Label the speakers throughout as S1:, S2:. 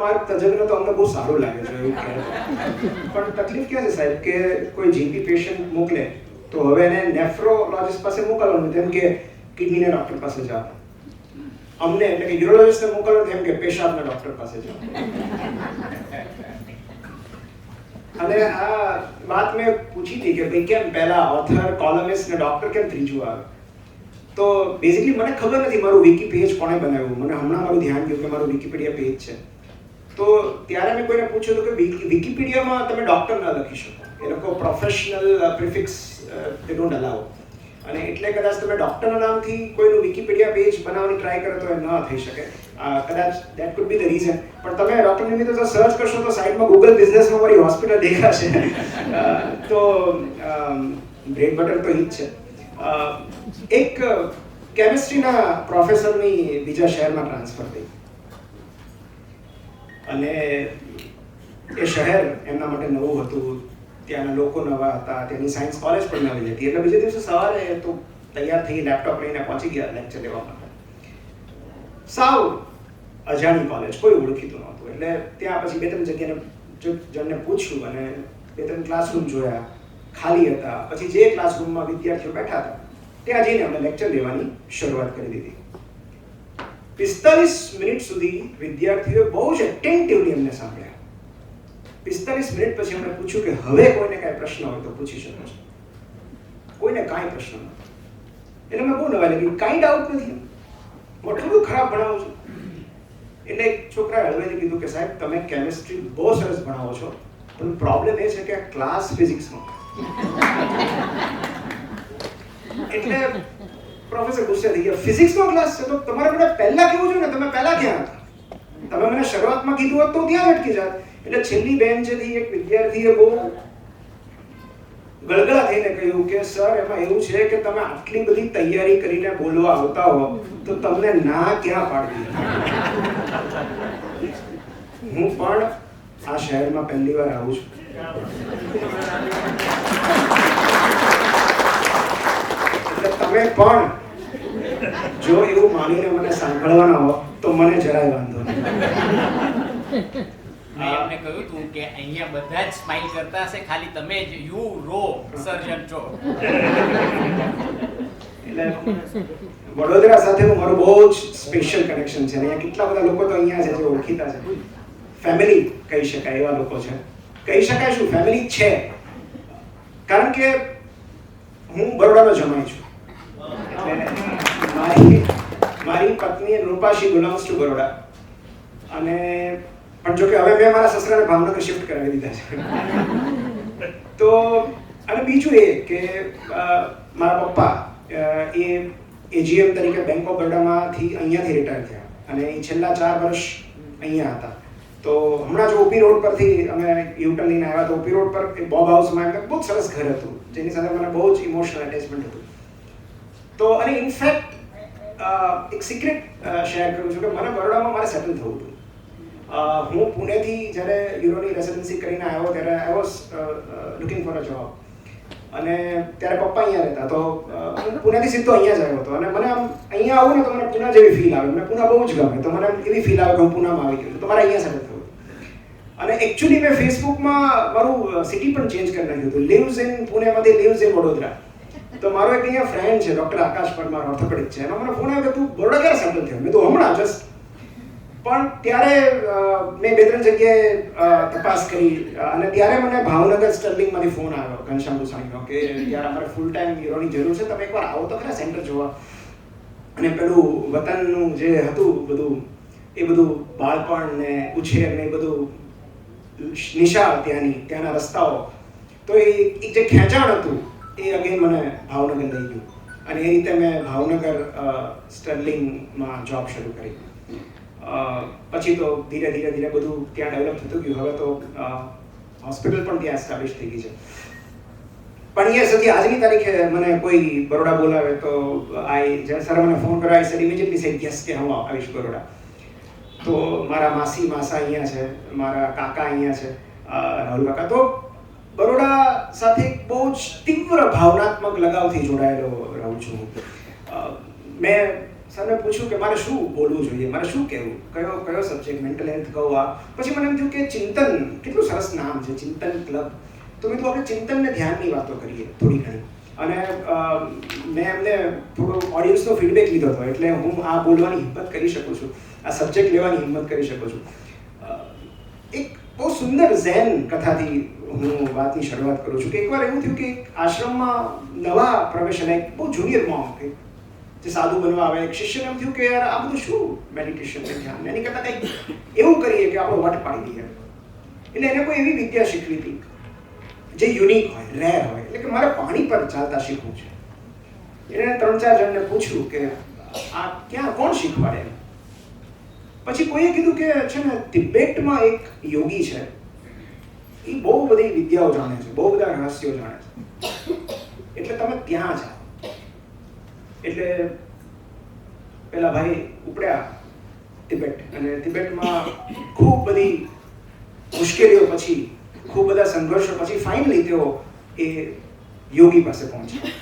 S1: માર્ગ તજજ્ઞ તો અમને બહુ સારું લાગે છે એવું કહે. પણ તકલીફ ક્યાં છે સાહેબ કે કોઈ જીપી પેશન્ટ મોકલે તો હવે એને નેફ્રોલોજિસ્ટ પાસે મોકલવાનું, જેમ કે કિડનીના ડૉક્ટર પાસે જાઓ. અમને એટલે કે યુરોલોજિસ્ટને મોકલવાનું એમ કે પેશાબના ડૉક્ટર પાસે જાઓ. અને આ વાત મેં પૂછી હતી કે ભાઈ કેમ પહેલા ઓથર, કોલમિસ્ટ ને ડૉક્ટર કેમ ત્રીજું આવે? તો બેઝિકલી મને ખબર નથી મારું વિકી પેજ કોણે બનાવ્યું. મને હમણાં મારું ધ્યાન ગયું કે મારું વિકીપીડિયા પેજ છે. તો ત્યારે મેં કોઈને પૂછ્યું હતું કે વિકીપીડિયામાં તમે ડૉક્ટર ન લખી શકો, એ લોકો પ્રોફેશનલ પ્રિફિક્સ દે ડોન્ટ અલાઉ. અને એટલે કદાચ તમે ડૉક્ટરના નામથી કોઈનું વિકીપીડિયા પેજ બનાવવાની ટ્રાય કરો તો એ ન થઈ શકે. કદાચ that food B the reason. પણ તમે ડૉક્ટર નિમિત્તે જો સર્ચ કરશો તો સાઈડમાં ગૂગલ બિઝનેસમાં મારી હોસ્પિટલ દેખાશે. તો બ્રેડ બટર તો ઈ જ છે. એક કેમિસ્ટ્રીના પ્રોફેસરની બીજા શહેરમાં ટ્રાન્સફર થઈ અને એ શહેર એમના માટે નવું હતું, ત્યાંના લોકો નવા હતા, ત્યાંની સાયન્સ કોલેજ પણ નવી હતી. એટલે બીજે દિવસે સવારે તો તૈયાર થઈ લેપટોપ લઈને પહોંચી ગયા લેક્ચર લેવા માટે. સાવ અજાણી કોલેજ, કોઈ ઓળખીતું નહોતું. એટલે ત્યાં પછી બે ત્રણ જણને પૂછ્યું અને બે ત્રણ ક્લાસરૂમ જોયા, ખાલી હતા. પછી જે ક્લાસરૂમમાં વિદ્યાર્થીઓ બેઠા હતા ત્યાં જઈને અમે લેક્ચર લેવાની શરૂઆત કરી દીધી. 45 મિનિટ સુધી વિદ્યાર્થીઓએ બહુ જ એટેન્ટિવલી અમને સાંભળ્યા. 45 મિનિટ પછી અમને પૂછ્યું કે હવે કોઈને કાંઈ પ્રશ્ન હોય તો પૂછી શકો છો. કોઈને કાંઈ પ્રશ્ન નહોતો. એટલે મેં બહુ નવાઈ લાગી, કાંઈ ડાઉટ નથી, એટલું બધું ખરાબ ભણાવું છું. એટલે એક છોકરાએ હળવેથી કીધું કે સાહેબ તમે કેમિસ્ટ્રી બહુ સરસ ભણાવો છો, પણ પ્રોબ્લેમ એ છે કે ક્લાસ ફિઝિક્સમાં. એટલે પ્રોફેસર ગુસ્સે થઈ ગયા, ફિઝિક્સનો ક્લાસ છે તો તમારે મને પહેલા કેવું જોઈએ ને, તમે પહેલા ક્યાં હતા? તમે મને શરૂઆતમાં કીધું હોત તો ત્યાં જ અટકી જાત. એટલે છેલ્લી બેન્ચેથી એક વિદ્યાર્થીએ બહુ ગળગળા થઈને કહ્યું કે સર એમાં એવું છે કે તમે આટલી બધી તૈયારી કરીને બોલવા આવતા હો તો તમને ના ક્યાં પાડવી. હું પણ આ શહેરમાં પહેલી વાર આવું છું. તમે પણ જો એવું માનીને મને સાંભળવાના હો તો મને જરાય વાંધો નહીં.
S2: મેં એમને કહ્યું હતું કે અહીંયા બધા જ સ્માઈલ કરતા હશે, ખાલી તમે જ યુ રો સર્જન છો.
S1: એટલે વડોદરા સાથેનું મારું બહુ જ સ્પેશિયલ કનેક્શન છે. અહીંયા કેટલા બધા લોકો તો અહીંયા છે જે ઓળખીતા છે, ફેમિલી કહી શકાય એવા લોકો છે. કહી શકાય શું, ફેમિલી છે. કારણ કે હું બરોડાનો જમાઈ છું. મારી પત્ની રૂપાશી બિલોંગ્સ ટુ બરોડા. અને પણ જો કે હવે મેં મારા સસરાને ભાવનગર શિફ્ટ કરાવી દીધા છે. તો અને બીજું એ કે મારા પપ્પા એ એજીએમ તરીકે બેંક ઓફ બરોડામાંથી અહીંયાથી રિટાયર થયા અને એ છેલ્લા 4 વર્ષ અહીંયા હતા. તો હમણાં જો ઓપી રોડ પરથી અમે યુટર્ન લઈને આવ્યા તો ઓપી રોડ પર એક બોબ હાઉસમાં એમને બહુ સરસ ઘર હતું જેની સાથે મને બહુ જ ઇમોશનલ એટેચમેન્ટ હતું. તો અને ઇનફેક્ટ એક સિક્રેટ શેર કરું છું કે મને બરોડામાં મારે સેટલ થવું હતું. હું પુણેથી જ્યારે યુરોની રેસિડેન્સી કરીને આવ્યો ત્યારે I was looking for a job. અને ત્યારે પપ્પા અહીંયા રહેતા તો હું પુણેથી સીધો અહીંયા જ આવ્યો હતો. અને મને આમ અહીંયા આવું ને તો મને પુના જેવી ફીલ આવે. મને પુના બહુ જ ગમે. તો મને એવી ફીલ આવે કે હું પુનામાં આવી ગયો તો મારે અહીંયા સેટલ થવું. અને એકચ્યુઅલી મેં ફેસબુકમાં મારું સિટી પણ ચેન્જ કરી નાખ્યું હતું. લિવ્સ ઇન પુણેમાંથી લિવ્સ ઇન વડોદરા. તો મારો એક અહીંયા ફ્રેન્ડ છે ડૉક્ટર આકાશ પરમાર, ઓર્થોપેડિક છે. એનો મને ફોન આવ્યો કે તું બરોડા ક્યારે સેટલ થયો? મેં તો હમણાં જસ્ટ. પણ ત્યારે મેં 2-3 જગ્યાએ તપાસ કરી અને ત્યારે મને ભાવનગર સ્ટર્લિંગમાંથી ફોન આવ્યો ઘનશ્યામ ગુસાણીનો કે ત્યારે અમારે ફૂલ ટાઈમ હીરોની જરૂર છે, તમે એકવાર આવો તો ખરા સેન્ટર જોવા. અને પેલું વતનનું જે હતું બધું એ બધું બાળપણ ને ઉછેર ને એ બધું નિશાળ ત્યાંના રસ્તાઓ, તો એ એક જે ખેંચાણ હતું એ અગેન મને ભાવનગર લઈ ગયું. અને એ રીતે મેં ભાવનગર સ્ટર્લિંગમાં જોબ શરૂ કરી. પછી તો ધીરે ધીરે બધું ત્યાં ડેવલપ થતું ગયું. હવે તો હોસ્પિટલ પણ ત્યાં એસ્ટાબ્લિશ થઈ ગઈ છે. પણ એ સૌથી આજની તારીખે મને કોઈ બરોડા બોલાવે તો જ્યારે સર મને ફોન કર્યો I said immediately said yes કે હું આવીશ બરોડા. તો મારા માસા અહીંયા છે, મારા કાકા અહીંયા છે, રાહુલ કાકા. તો બરોડા સાથે બહુ જ તીવ્ર ભાવનાત્મક લગાવથી જોડાયેલો રહું છું. મેં સરને પૂછ્યું કે મારે શું બોલવું જોઈએ, મારે શું કહેવું, કયો સબ્જેક્ટ, મેન્ટલ હેલ્થ કહું આ. પછી મને એમ થયું કે ચિંતન, કેટલું સરસ નામ છે, ચિંતન ક્લબ. તો મેં કીધું આપણે ચિંતન ને ધ્યાનની વાતો કરીએ થોડી ઘણી. અને મેં એમને થોડો ઓડિયન્સનો ફીડબેક લીધો હતો, એટલે હું આ બોલવાની હિંમત કરી શકું છું, આ સબ્જેક્ટ લેવાની હિંમત કરી શકું છું. એક બહુ સુંદર ઝેન કથાથી હું વાતની શરૂઆત કરું છું કે એકવાર એવું થયું કે આશ્રમમાં નવા પ્રવેશેલા એક બહુ જુનિયર મોન્ક જે સાધુ બનવા આવે, એક શિષ્યને એમ થયું કે યાર આ બધું શું મેડિટેશન છે, ધ્યાન, એની કરતાં કંઈક એવું કરીએ કે આપણો વટ પાડી દઈએ. એટલે એને કોઈ એવી વિદ્યા શીખવી હતી જે યુનિક હોય, રેર હોય. એટલે કે મારે પાણી પર ચાલતા શીખવું છે. એને 3-4 જણને પૂછ્યું કે આ ક્યાં, કોણ શીખવાડે. પછી કોઈએ કીધું કે છે ને તિબેટમાં એક યોગી છે, એ બહુ બધી વિદ્યાઓ જાણે છે, બહુ બધા રહસ્યો જાણે છે, એટલે તમે ત્યાં જાઓ. એટલે પેલા ભાઈ ઉપડ્યા તિબેટ, અને તિબેટમાં ખૂબ બધી મુશ્કેલીઓ પછી, ખૂબ બધા સંઘર્ષો પછી ફાઇનલી તેઓ એ યોગી પાસે પહોંચ્યા.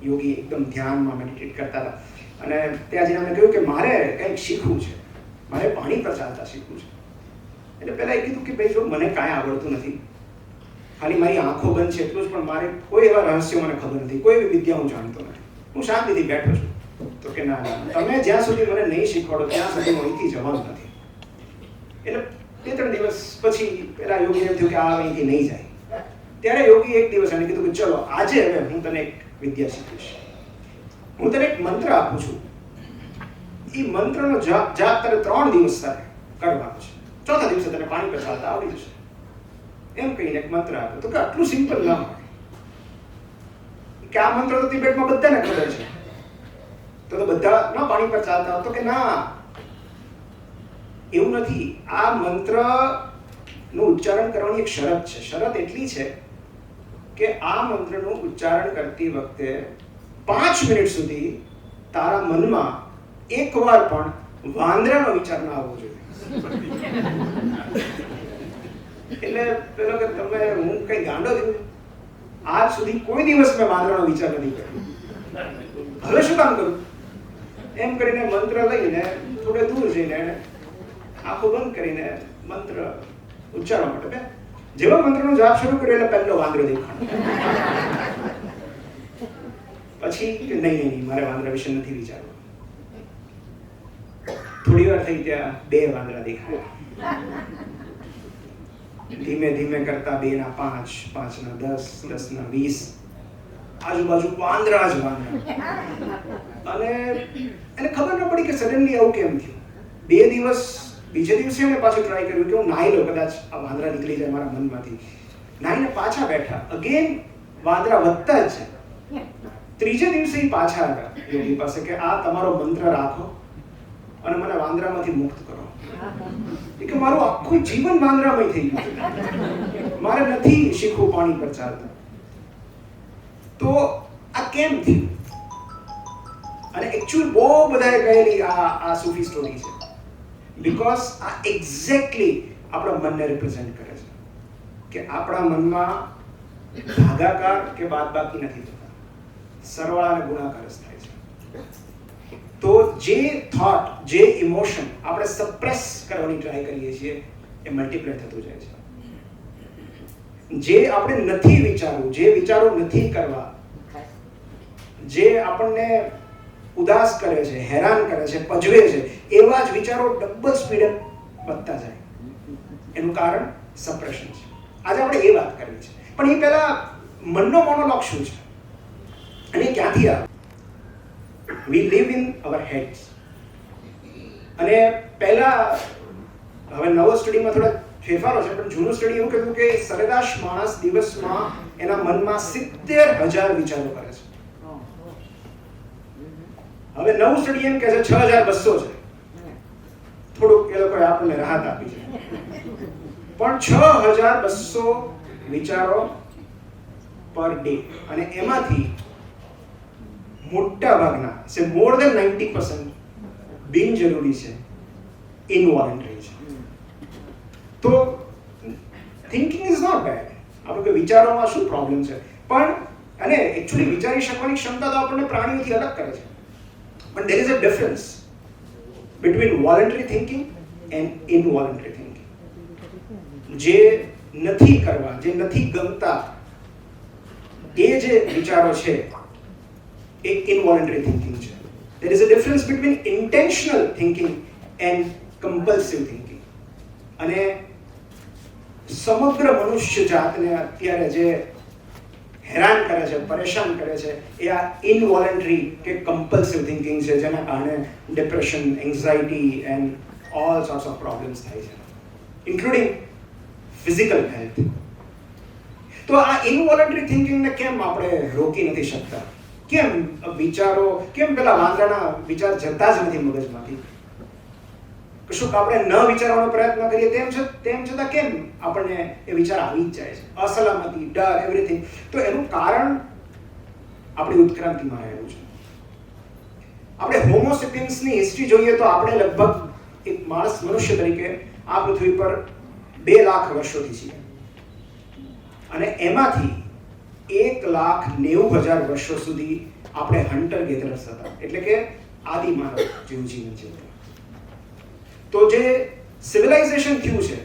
S1: યોગી એકદમ ધ્યાનમાં મેડિટેટ કરતા હતા. અને ત્યાં જઈને અમને કહ્યું કે મારે કંઈક શીખવું છે, મારે પાણી પર ચાલતા શીખવું છે. એટલે પહેલાં એ કીધું કે ભાઈ જો મને કાંઈ આવડતું નથી, ખાલી મારી આંખો બંધ છે એટલું જ, પણ મારે કોઈ એવા રહસ્યો મને ખબર નથી, કોઈ એવી વિદ્યા હું જાણતો નથી, હું શાંતિથી બેઠો છું. તો કે ના, તમે જ્યાં સુધી મને નહીં શીખવાડો ત્યાં સુધી હું અહીંથી જવાનું નથી. એટલે 2-3 દિવસ પછી પેલા યોગીને એમ થયું કે આ અહીંથી નહીં જાય. ત્યારે યોગી એક દિવસ એને કીધું કે ચલો આજે હવે હું તને એક વિદ્યા શીખવીશ, હું તને એક મંત્ર આપું છું, એ મંત્રનો જાપ તારે 3 દિવસ તારે કરવાનો છે, 4થા દિવસે તને પાણી પર ચાલતા આવડી જશે. એમ કહીને એક મંત્ર આપ્યો. તો કે આટલું સિમ્પલ ના હોય કે આ મંત્ર તો તિબેટમાં બધાને ખબર છે, તો બધા ના પાણી પર ચાલતા. તો કે ના, એવું નથી. આ મંત્ર નું ઉચ્ચારણ કરવાની એક શરત છે. શરત એટલી છે કે આ મંત્રનું ઉચ્ચારણ કરતી વખતે 5 મિનિટ સુધી તારા મનમાં એકવાર પણ વાંદરાનો વિચાર ના આવવો જોઈએ. એટલે પેલો કે તમે, હું કઈ ગાંડો છું, આજ સુધી કોઈ દિવસ મેં વાંદરાનો વિચાર નથી કર્યો, હવે શું કામ કરું? એમ કરીને મંત્ર લઈને થોડે દૂર જઈને આંખો બંધ કરીને મંત્ર ઉચ્ચારવા માટે બે. જેવો મંત્રનો જાપ શરૂ કર્યો એટલે પહેલો વાંદરો દેખાણો. પછી કે નહીં, મારે વાંદરા વિશે નથી વિચારવું. થોડી વાર થઈ ત્યાં 2 વાંદરા દેખાયા. ધીમે ધીમે કરતા 2 ના 5, 5 ના 10, 10 ના 20, આજુબાજુ વાંદરા જ વાંદરા. અને એને ખબર ન પડી કે સડનલી આવું કેમ થયું. 2 દિવસ, બીજે દિવસે મેં પાછું ટ્રાય કર્યું કે હું નાહી લો, કદાચ આ વાંદરા નીકળી જાય મારા મનમાંથી. નાહીને પાછા બેઠા, અગેન વાંદરા વધતા જ છે. 3જે દિવસે પાછા આવ્યા યોગી પાસે કે આ તમારો મંત્ર રાખો અને મને વાંદરામાંથી મુક્ત કરો. કે મારું આખું જીવન વાંદરામય થઈ ગયું, મારે નથી શીખવું પાણી પર ચાલતા. તો આ કેમ થયું? અને એકચ્યુઅલી બહુ બધાએ કહેલી આ સૂફી સ્ટોરી છે, બીકોઝ આ એક્ઝેક્ટલી આપણા મનને રિપ્રેઝેન્ટ કરે છે કે આપણા મનમાં ભાગાકાર કે બાદબાકી નથી થતા, સરવાળા અને ગુણાકાર જ થાય છે. તો જે થોટ, જે ઇમોશન આપણે સપ્રેસ કરવાની ટ્રાય કરીએ છીએ એ મલ્ટીપ્લાય થતું જાય છે. જે આપણે નથી વિચારવું, જે વિચારો નથી કરવા, જે આપણને ઉદાસ કરે છે, હેરાન કરે છે, પજવે છે, એવા જ વિચારો ડબલ સ્પીડે વધતા જાય. એનું કારણ સપ્રેશન છે. આજે આપણે એ વાત કરવી છે, પણ એ પહેલા મનનો મોનોલોગ શું છે અને ક્યાંથી આવે? We live in our heads. અને પહેલા, હવે નવો સ્ટડીમાં થોડા ફેરફારો છે, પણ જૂનું સ્ટડી એવું કહેતું કે સરેરાશ માણસ દિવસમાં એના મનમાં 70,000 વિચારો કરે છે. હવે નવું સ્ટડી એમ કહે છે 6,200 છે. થોડુંક એ લોકોએ આપણને રાહત આપી છે, પણ 6,200 વિચારો પર ડે. અને એમાંથી મોટા ભાગના છે, મોર ધેન 90% બિનજરૂરી છે, ઇનવોલન્ટરી છે. તો થિંકિંગ ઇઝ નોટ બેડ. આપણે કે વિચારોમાં શું પ્રોબ્લેમ છે, પણ અને એકચ્યુઅલી વિચારી શકવાની ક્ષમતા તો આપણને પ્રાણીઓથી અલગ કરે છે. But there is a difference between voluntary thinking and involuntary thinking. જે નથી કરવા, જે નથી ગમતા, એ જે વિચારો છે એ involuntary thinking છે. There is a difference between intentional thinking and compulsive thinking. અને સમગ્ર મનુષ્ય જાતને અત્યારે જે હેરાન કરે છે, પરેશાન કરે છે, એ આ ઇનવોલન્ટરી કે કમ્પલ્સિવ થિંકિંગ છે, જેના કારણે depression, anxiety and all sorts of problems થાય છે, ઇન્ક્લુડિંગ ફિઝિકલ હેલ્થ. તો આ ઇનવોલન્ટરી થિંકિંગને કેમ આપણે રોકી નથી શકતા? કેમ વિચારો, કેમ પેલા વાંદરાના વિચાર જતા જ નથી મગજમાંથી? કશુંક આપણે ન વિચારવાનો પ્રયત્ન કરીએ તેમ છતાં કેમ આપણને એ વિચાર આવી જ જાય છે? અસલામતી, ડર, એવરીથિંગ. તો એનું કારણ આપણી ઉત્ક્રાંતિમાં રહેલું છે. આપણે હોમોસેપિયન્સની હિસ્ટ્રી જોઈએ તો આપણે લગભગ એક મનુષ્ય તરીકે આ પૃથ્વી પર 2 લાખ વર્ષોથી છીએ, અને એમાંથી 1,90,000 વર્ષો સુધી આપણે હન્ટર ગેધરર્સ હતા, એટલે કે આદિમાનવ જેવું જીવન જીવતા. તો જે સિવિલાઇઝેશન થયું છે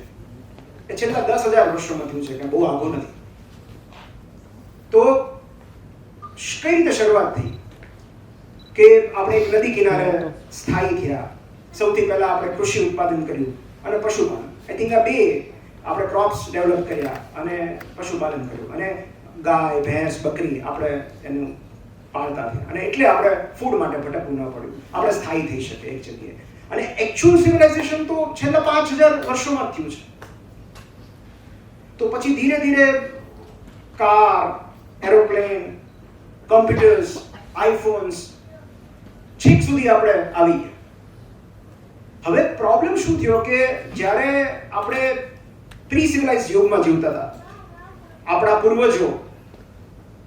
S1: એ છેલ્લા 10,000 વર્ષોમાં થયું છે, કે બહુ આઘું નથી. તો કઈ રીતે શરૂઆત થઈ કે આપણે એક નદી કિનારે સ્થાયી થયા? સૌથી પહેલા આપણે કૃષિ ઉત્પાદન કર્યું અને પશુપાલન. આઈ થિંક આ 2 આપણે ક્રોપ્સ ડેવલપ કર્યા અને પશુપાલન કર્યું, અને ગાય, ભેંસ, બકરી આપણે એનું પાળતા થયા, અને એટલે આપણે ફૂડ માટે ભટકવું ન પડ્યું, આપણે સ્થાયી થઈ શકે એક જગ્યાએ. અને એકચ્યુઅલ સિવિલાઇઝેશન તો છેલ્લા 5,000 વર્ષોમાં થયું છે. તો પછી ધીરે ધીરે કાર, એરોપ્લેન, કોમ્પ્યુટર્સ, આઈફોન્સ, છેક સુધી આપણે આવી ગયા. હવે પ્રોબ્લેમ શું થયો કે જ્યારે આપણે પ્રી સિવિલાઇઝ યુગમાં જીવતા હતા, આપણા પૂર્વજો,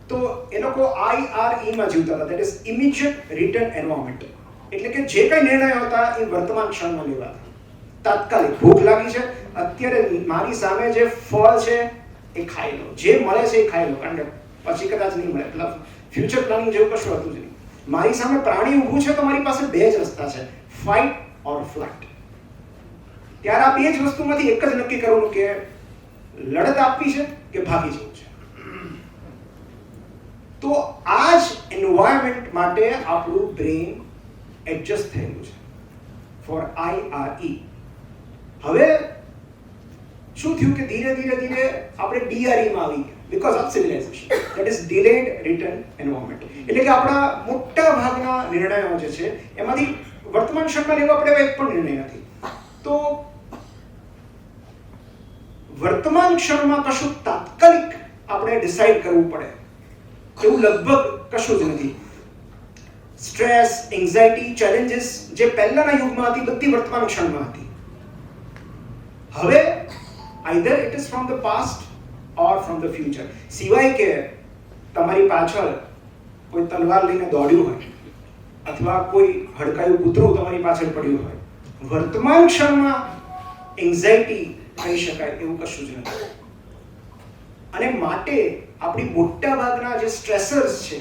S1: તો એ લોકો IRE માં જીવતા હતા, that is immediate return environment. એટલે કે જે કઈ નિર્ણયો હતા એ વર્તમાન ક્ષણમાં લેવાતા, તાત્કાલિક. ભૂખ લાગી છે, અત્યારે મારી સામે જે ફળ છે એ ખાઈ લો, જે મળે છે એ ખાઈ લો, કારણ કે પછી કદાચ નહીં મળે. એટલે ફ્યુચર પ્લાનિંગ જેવું કશું હતું જ નહીં. મારી સામે પ્રાણી ઊભું છે તો મારી પાસે 2 જ રસ્તા છે, ફાઇટ ઓર ફ્લાઇટ. ત્યારે આ 2 જ વસ્તુમાંથી એક જ નક્કી કરવું કે લડત આપવી છે કે ભાગી જવું છે. તો આ જ એન્વાયરમેન્ટ માટે આપણું બ્રેન એડજસ્ટ થયેલું છે ફોર IRE. હવે શું થયું કે ધીરે ધીરે આપણે DRE માં આવી ગયા, because of civilisation, that is delayed return environment. એટલે કે આપણા મોટા ભાગના નિર્ણયો જે છે એમાંથી વર્તમાન ક્ષણમાં લેવા પડે એક પણ નિર્ણય નથી. તો વર્તમાન ક્ષણમાં કશું તાત્કાલિક આપણે ડિસાઈડ કરવું પડે એવું લગભગ કશું જ નથી. સ્ટ્રેસ, એન્ઝાઇટી, ચેલેન્જીસ જે પહેલાના યુગમાં હતી બધી વર્તમાન ક્ષણમાં હતી. હવે either it is from the past or from the future. સિવાય કે તમારી પાછળ કોઈ તલવાર લઈને દોડ્યું હોય અથવા કોઈ હડકાયું કૂતરું તમારી પાછળ પડ્યું હોય, વર્તમાન ક્ષણમાં એન્ઝાઇટી કહી શકાય એવું કશું જ નથી. અને માટે આપણી મોટા ભાગના જે સ્ટ્રેસર્સ છે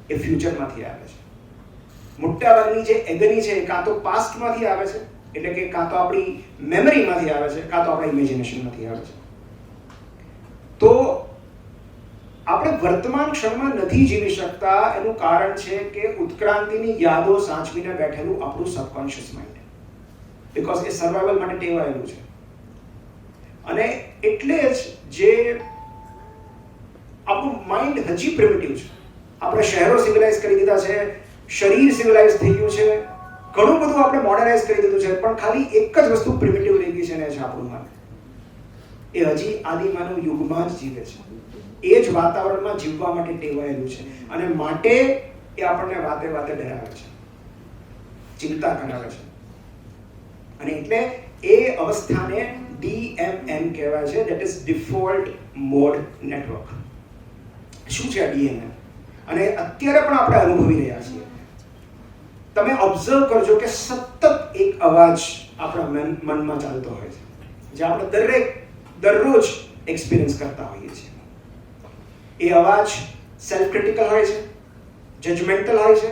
S1: એ ફ્યુચરમાંથી આવે છે. મોટા ભાગની જે એગની છે કાં તો પાસ્ટમાંથી આવે છે, એટલે કે કાં તો આપણી મેમરીમાંથી આવે છે, કાં તો આપણા ઇમેજિનેશનમાંથી આવે છે. તો આપણે વર્તમાન ક્ષણમાં નથી જીવી શકતા એનું કારણ છે કે ઉત્ક્રાંતિની યાદો સાચવીને બેઠેલું આપણું subconscious mind, because A survival માટે ટેવાયેલું છે. અને એટલે જ જે આપણું માઇન્ડ હજી પ્રિમિટિવ છે. આપણે શહેરો સિવિલાઇઝ કરી દીધા છે, શરીર સિવિલાઇઝ થઈ ગયું છે, ઘણું બધું આપણે મોડર્નાઇઝ કરી દીધું છે, પણ ખાલી એક જ વસ્તુ પ્રિમિટિવ રહી ગઈ છે, ને છે આપણું મન. એ હજી આદિમાનવ યુગમાં જ જીવે છે, એ જ વાતાવરણમાં જીવવા માટે ટેવાયેલું છે, અને માટે એ આપણને વાતે વાતે ડરાવે છે, ચિંતા કરાવે છે. અને એટલે એ અવસ્થાને DMN કહેવાય છે, that is default mode network. શું છે આ DMN? અને અત્યારે પણ આપણે અનુભવી રહ્યા છીએ. તમે ઓબ્ઝર્વ કરજો કે સતત એક અવાજ આપણા મનમાં ચાલતો હોય છે, જે આપણે દરરોજ એક્સપિરિયન્સ કરતા હોઈએ છીએ. એ અવાજ સેલ્ફ ક્રિટિકલ હોય છે, જજમેન્ટલ હોય છે,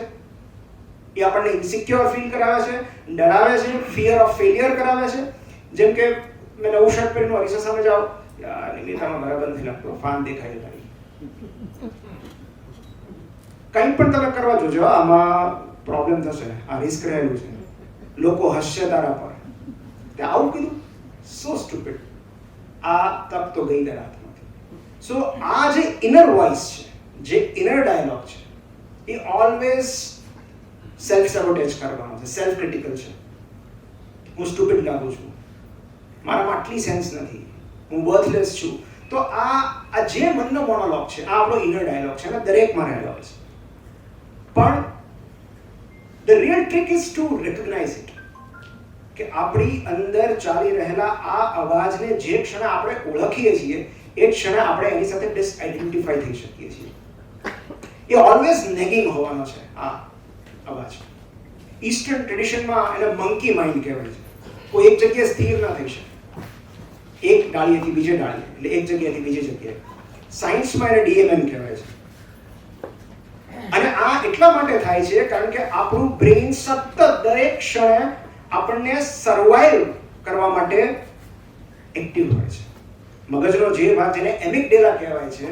S1: એ આપણને ઇન્સિક્યોર ફીલ કરાવે છે, ડરાવે છે, ફિયર ઓફ ફેલિયર કરાવે છે. જેમ કે મેં નવું શર્ટ પહેર્યું, અરીસા સામે જાઓ, યાર નિમિતામાં બરાબર નથી લાગતો, ફાન દેખાય છે તારી. કંઈ પણ તમે કરવા જોજો, આમાં પ્રોબ્લેમ થશે, આ રિસ્ક રહેલું છે, લોકો હસશે તારા પર. તે આવું કીધું, સો સ્ટુપિડ. આ તક તો ગઈ હાથમાંથી. સો આ જે ઇનર વોઇસ છે, જે ઇનર ડાયલોગ છે, એ ઓલવેઝ સેલ્ફ સેબોટેજ કરવાનો છે, સેલ્ફ ક્રિટિકલ છે. હું સ્ટુપિડ લાગુ છું, મારામાં આટલી સેન્સ નથી, હું વર્થલેસ છું. તો આ જે મનનો મોનોલોગ છે, આ આપણો ઇનર ડાયલોગ છે અને દરેકમાં રહેલો છે. પણ the real trick is to recognise it, કે આપણી અંદર ચાલી રહેલા આ અવાજને જે ક્ષણે આપણે ઓળખીએ છીએ એ ક્ષણે આપણે એની સાથે ડિસઆઇડેન્ટિફાઈ થઈ શકીએ છીએ. એ ઓલવેઝ નેગિંગ હોવાનો છે આ અવાજ. ઈસ્ટર્ન ટ્રેડિશનમાં એને મંકી માઇન્ડ કહેવાય છે. કોઈ એક જગ્યાએ સ્થિર ના થઈ શકે, એક ડાળીએથી બીજે ડાળીએ, એટલે એક જગ્યાએથી બીજી જગ્યાએ. સાયન્સમાં એને DMM કહેવાય છે. અને આ એટલા માટે થાય છે કારણ કે આપણું બ્રેઇન સતત દરેક ક્ષણે આપણને સર્વાઈવ કરવા માટે એક્ટિવ હોય છે. મગજનો જે ભાગ, જેને એમિગડેલા કહેવાય છે,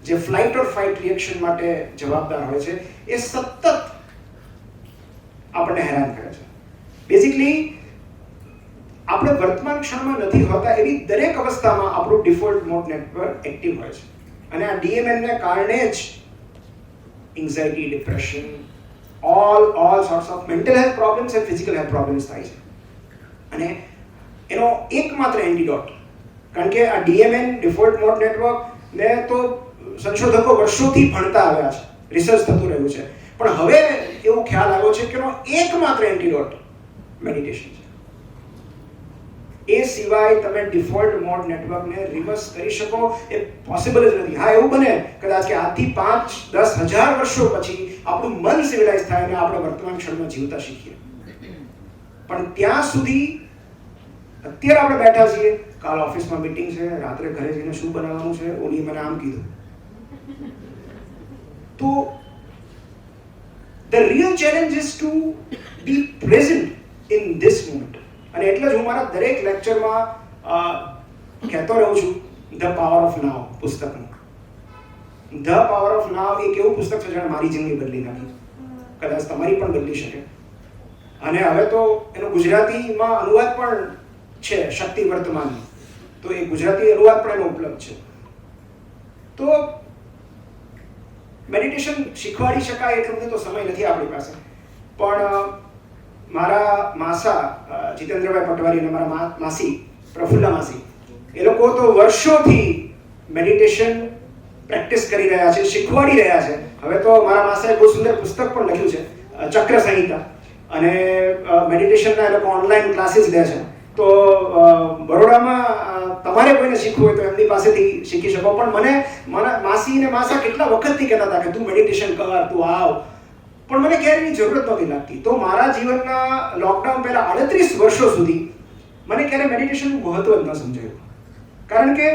S1: જે ફ્લાઇટ ઓર ફાઇટ રિએક્શન માટે જવાબદાર હોય છે, એ સતત આપણને હેરાન કરે છે. બેઝિકલી આપણે વર્તમાન ક્ષણમાં નથી હોતા એવી દરેક અવસ્થામાં આપણું ડિફોલ્ટ મોડ નેટવર્ક એક્ટિવ હોય છે. અને આ DMM ને કારણે જ anxiety, depression, all sorts of mental health problems and physical health problems થાય છે. અને એનો એકમાત્ર એન્ટીડોટ, કારણ કે આ DMM ડિફોલ્ટ મોડ નેટવર્ક ને તો સંશોધકો વર્ષોથી ભણતા આવ્યા છે, રિસર્ચ થતું રહ્યું છે, પણ હવે એવો ખ્યાલ આવ્યો છે કે એનો એકમાત્ર એન્ટીડોટ મેડિટેશન છે. એ સિવાય તમે ડિફોલ્ટ મોડ નેટવર્કને રિવર્સ કરી શકો એ પોસિબલ જ નથી. હા, એવું બને કદાચ કે આજથી 5-10,000 વર્ષો પછી આપણું મન સિવિલાઇઝ થાય અને આપણે વર્તમાન ક્ષણમાં જીવતા શીખીએ. પણ ત્યાં સુધી અત્યારે આપણે બેઠા છીએ, કાલ ઓફિસમાં મીટિંગ છે, રાત્રે ઘરે જઈને શું બનાવવાનું છે, ઓલી મને આમ કીધું. તો the real challenge is to be present in this moment. અને એટલે જ હું મારા દરેક લેક્ચરમાં કહેતો રહું છું ધ પાવર ઓફ નાવ પુસ્તકનું. ધ પાવર ઓફ નાવ એક એવું પુસ્તક છે જેણે મારી જિંદગી બદલી નાખી, કદાચ તમારી પણ બદલી શકે. અને હવે તો એનો ગુજરાતીમાં અનુવાદ પણ છે, શક્તિ વર્તમાનનો. તો એ ગુજરાતી અનુવાદ પણ એનો ઉપલબ્ધ છે. તો મેડિટેશન શીખવાડી શકાય એટલું બધું તો સમય નથી આપણી પાસે, પણ મારા માસા જીતેન્દ્રભાઈ પટવારી અને મારા માસી પ્રફુલ્લા માસી, એ લોકો તો વર્ષોથી મેડિટેશન પ્રેક્ટિસ કરી રહ્યા છે, શીખવાડી રહ્યા છે. હવે તો મારા માસાએ બહુ સુંદર પુસ્તક પણ લખ્યું છે, ચક્ર સંહિતા, અને મેડિટેશનના એ લોકો ઓનલાઈન ક્લાસીસ લે છે. તો બરોડામાં તમારે કોઈને શીખવું હોય તો એમની પાસેથી શીખી શકો. પણ મને મારા માસી અને માસા કેટલા વખતથી કહેતા હતા કે તું મેડિટેશન કર, તું આવ, પણ મને ક્યારેય એની જરૂરત નહોતી લાગતી. તો મારા જીવનના લોકડાઉન પહેલા 38 વર્ષો સુધી મને ક્યારે મેડિટેશનનું મહત્વ જ ન સમજાયું. કારણ કે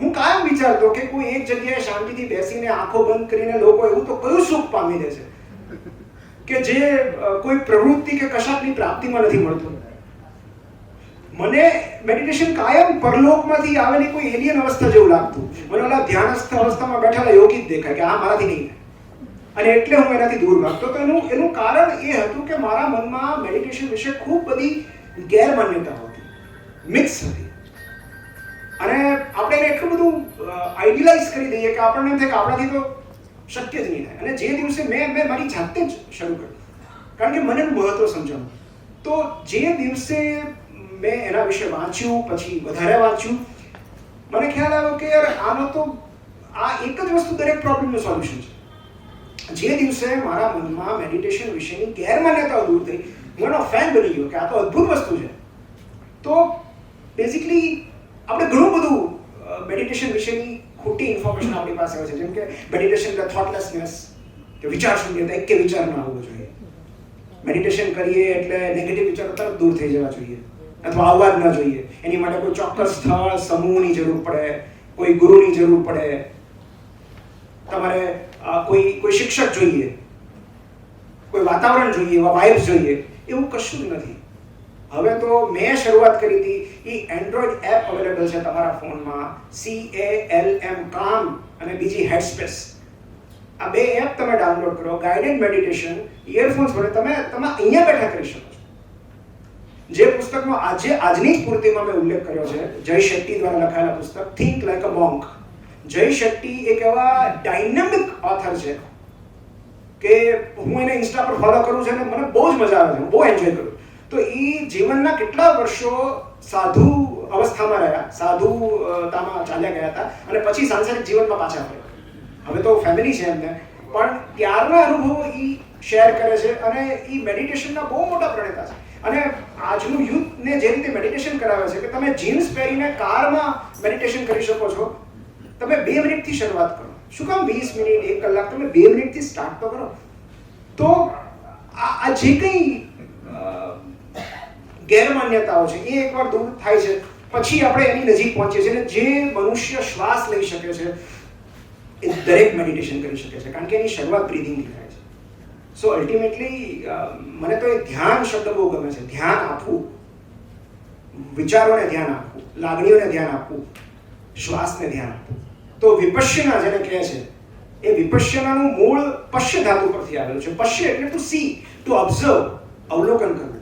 S1: હું કાયમ વિચારતો કે કોઈ એક જગ્યાએ શાંતિથી બેસીને આંખો બંધ કરીને લોકો એવું તો કયું સુખ પામી દે છે કે જે કોઈ પ્રવૃત્તિ કે કશાકની પ્રાપ્તિમાં નથી મળતું. મને મેડિટેશન કાયમ પરલોકમાંથી આવેલી કોઈ એલિયન અવસ્થા જેવું લાગતું. મને ઓલા ધ્યાનસ્થ અવસ્થામાં બેઠેલા યોગી જ દેખાય કે આ મારાથી નહીં થાય, અને એટલે હું એનાથી દૂર ભાગતો. તો એનું કારણ એ હતું કે મારા મનમાં મેડિટેશન વિશે ખૂબ બધી ગેરમાન્યતાઓ હતી, મિક્સ હતી. અને આપણે એને એટલું બધું આઈડિયલાઇઝ કરી દઈએ કે આપણને એમ થાય કે આપણાથી તો શક્ય જ નહીં થાય. અને જે દિવસે મેં મારી જાતે જ શરૂ કર્યું, કારણ કે મને એનું મહત્વ સમજાણું, તો જે દિવસે મેં એના વિશે વાંચ્યું, પછી વધારે વાંચ્યું, મને ખ્યાલ આવ્યો કે યાર આનો તો આ એક જ વસ્તુ દરેક પ્રોબ્લેમનું સોલ્યુશન છે. જે દિવસે મારા મનમાં મેડિટેશન વિશેની ગેરમાન્યતાઓ દૂર થઈ, હું એનો ફેન બની ગયો કે આ તો અદ્ભુત વસ્તુ છે. તો બેઝિકલી આપણે ઘણું બધું મેડિટેશન વિશેની ખોટી ઇન્ફોર્મેશન આપણી પાસે હોય છે, જેમ કે મેડિટેશન એટલે થોટલેસનેસ, કે વિચાર શૂન્યતા, એક કે વિચાર ના આવવો જોઈએ. મેડિટેશન કરીએ એટલે નેગેટિવ વિચારો તરત દૂર થઈ જવા જોઈએ, અથવા આવવા જ ન જોઈએ. એની માટે કોઈ ચોક્કસ સ્થળ, સમૂહની જરૂર પડે, કોઈ ગુરુની જરૂર પડે, તમારે કોઈ શિક્ષક જોઈએ, કોઈ વાતાવરણ જોઈએ, એવા વાઇબ્સ જોઈએ, એવું કશું જ નથી. હવે તો મેં શરૂઆત કરી હતી, એ એન્ડ્રોઈડ એપ અવેલેબલ છે તમારા ફોનમાં, CALM કામ અને બીજી હેડસ્પેસ. આ બે એપ તમે ડાઉનલોડ કરો, ગાઈડેડ મેડિટેશન ઇયરફોન્સ વડે તમે અહીંયા બેઠા કરી શકો છો. જે પુસ્તકનો આજની પૂર્તિમાં મેં ઉલ્લેખ કર્યો છે, જય શેટ્ટી દ્વારા લખાયેલા પુસ્તક થિંક લાઈક અ મોન્ક. જય શેટ્ટી એક એવા ડાયનામિક ઓથર છે કે હું એને ઇન્સ્ટા પર ફોલો કરું છું અને મને બહુ જ મજા આવે છે, હું બહુ એન્જોય કરું. તો એ જીવનના કેટલા વર્ષો સાધુ અવસ્થામાં રહ્યા, સાધુતામાં ચાલ્યા ગયા હતા અને પછી સાંસારિક જીવનમાં પાછા ફર્યા. હવે તો ફેમિલી છે એમને, પણ ત્યારના અનુભવો એ શેર કરે છે અને એ મેડિટેશનના બહુ મોટા પ્રણેતા છે. અને આજનું યુથને જે રીતે મેડિટેશન કરાવે છે કે તમે જીન્સ પહેરીને કારમાં મેડિટેશન કરી શકો છો. તમે 2 મિનિટથી શરૂઆત કરો. શું કામ 20 મિનિટ, 1 કલાક? તમે 2 મિનિટથી સ્ટાર્ટ તો કરો. તો આ જે કંઈ ગેરમાન્યતાઓ છે એ એકવાર દૂર થાય છે, પછી આપણે એની નજીક પહોંચીએ છીએ. અને જે મનુષ્ય શ્વાસ લઈ શકે છે એ દરેક મેડિટેશન કરી શકે છે, કારણ કે એની શરૂઆત બ્રીધિંગથી થાય છે. સો અલ્ટિમેટલી મને તો એ ધ્યાન શબ્દ બહુ ગમે છે. ધ્યાન આપવું, વિચારોને ધ્યાન આપવું, લાગણીઓને ધ્યાન આપવું, શ્વાસને ધ્યાન આપવું. તો વિપશ્યના જેને કહે છે, એ વિપશ્યનાનું મૂળ પશ્ય ધાતુ પરથી આવેલું છે. પશ્ય એટલે ટુ સી, ટુ ઓબ્ઝર્વ, અવલોકન કરવું.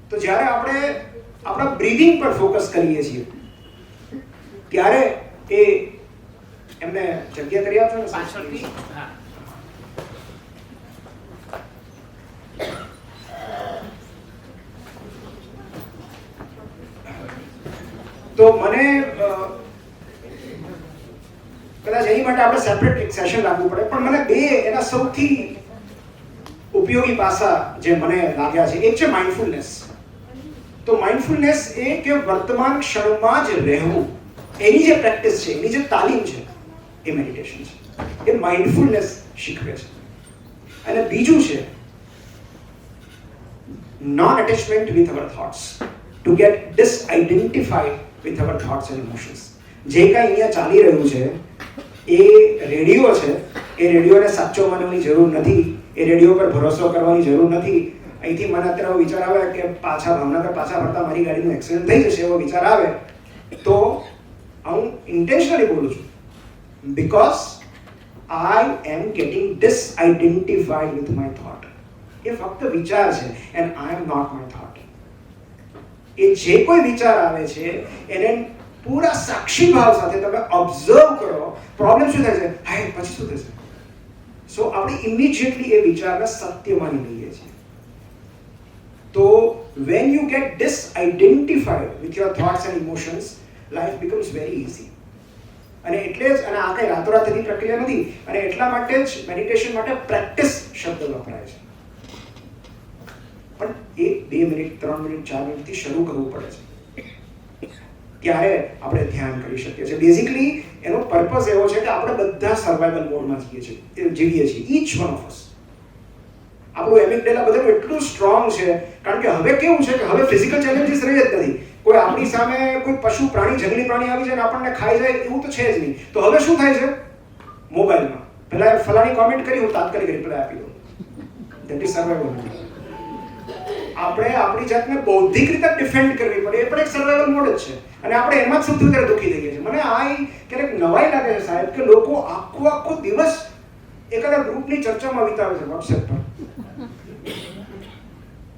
S1: તો જ્યારે આપણે આપણા બ્રીધિંગ પર ફોકસ કરીએ છીએ ત્યારે એ એમને જગ્યા કરી આપજો ને
S2: પાછળથી. હા.
S1: તો મને કદાચ એની માટે આપણે સેપરેટ એક સેશન રાખવું પડે, પણ મને 2 એના સૌથી ઉપયોગી પાસા જે મને લાગ્યા છે, એક છે માઇન્ડફુલનેસ. તો માઇન્ડફુલનેસ એ કે વર્તમાન ક્ષણમાં જ રહેવું, એની જે પ્રેક્ટિસ છે, એની જે તાલીમ છે, એ મેડિટેશન છે. એ માઇન્ડફુલનેસ શીખવે છે. અને બીજું છે non attachment with our thoughts, to get disidentified with our thoughts and emotions. જે કાંઈ અહીંયા ચાલી રહ્યું છે એ રેડિયો છે, એ રેડિયોને સાચવવાની જરૂર નથી, એ રેડિયો પર ભરોસો કરવાની જરૂર નથી. અહીંથી મને અત્યારે વિચાર આવે કે ભાવનગર પાછા ફરતા મારી ગાડીનું એક્સિડન્ટ થઈ જશે, એવો વિચાર આવે તો હું ઇન્ટેન્શનલી બોલું છું, because I am getting disidentified with my thought. એ ફક્ત વિચાર છે and I am not my thought. એ જે કોઈ વિચાર આવે છે એને પૂરા સાક્ષી ભાવ સાથે તમે ઓબ્ઝર્વ કરો. પ્રોબ્લેમ શું થાય છે, હાય પછી શું થશે? સો આપણે ઇમિડિયેટલી એ વિચારને સત્ય માની લઈએ છીએ. તો when you get disidentified with your thoughts and emotions, life becomes very easy. અને એટલે જ, અને આ કઈ રાતોરાત થતી પ્રક્રિયા નથી, અને એટલા માટે જ મેડિટેશન માટે પ્રેક્ટિસ શબ્દ વપરાય છે. પણ 1, 2 મિનિટ, 3 મિનિટ, 4 મિનિટથી શરૂ કરવું પડે છે, ત્યારે આપણે ધ્યાન કરી શકીએ છીએ. બેઝિકલી એનો પર્પઝ એવો છે કે આપણે બધા સર્વાઇવલ મોડમાં જીવીએ છીએ, ઈચ વન ઓફ અસ. આપણું એમિગડાલા બધાનું એટલું સ્ટ્રોંગ છે, કારણ કે હવે કેવું છે કે હવે ફિઝિકલ ચેલેન્જીસ રહી જ નથી. કોઈ આપણી સામે કોઈ પશુ પ્રાણી, જંગલી પ્રાણી આવી જાય ને આપણને ખાઈ જાય એવું તો છે જ નહીં. તો હવે શું થાય છે? મોબાઈલમાં પેલા ફલાણી કોમેન્ટ કરી, હું તાત્કાલિક રિપ્લાય આપી દઉં. That is survival. આપણે આપણી જાતને બૌદ્ધિક રીતે ડિફેન્ડ કરવી પડે, એ પણ એક સર્વાઇવલ મોડ જ છે. અને આપણે એમાં જ સૌથી વધારે દુઃખી થઈ ગયા છે. મને આ ક્યારેક નવાઈ લાગે છે સાહેબ કે લોકો આખો દિવસ એકાદા ગ્રુપની ચર્ચામાં વિતાવે છે વોટ્સએપ પર,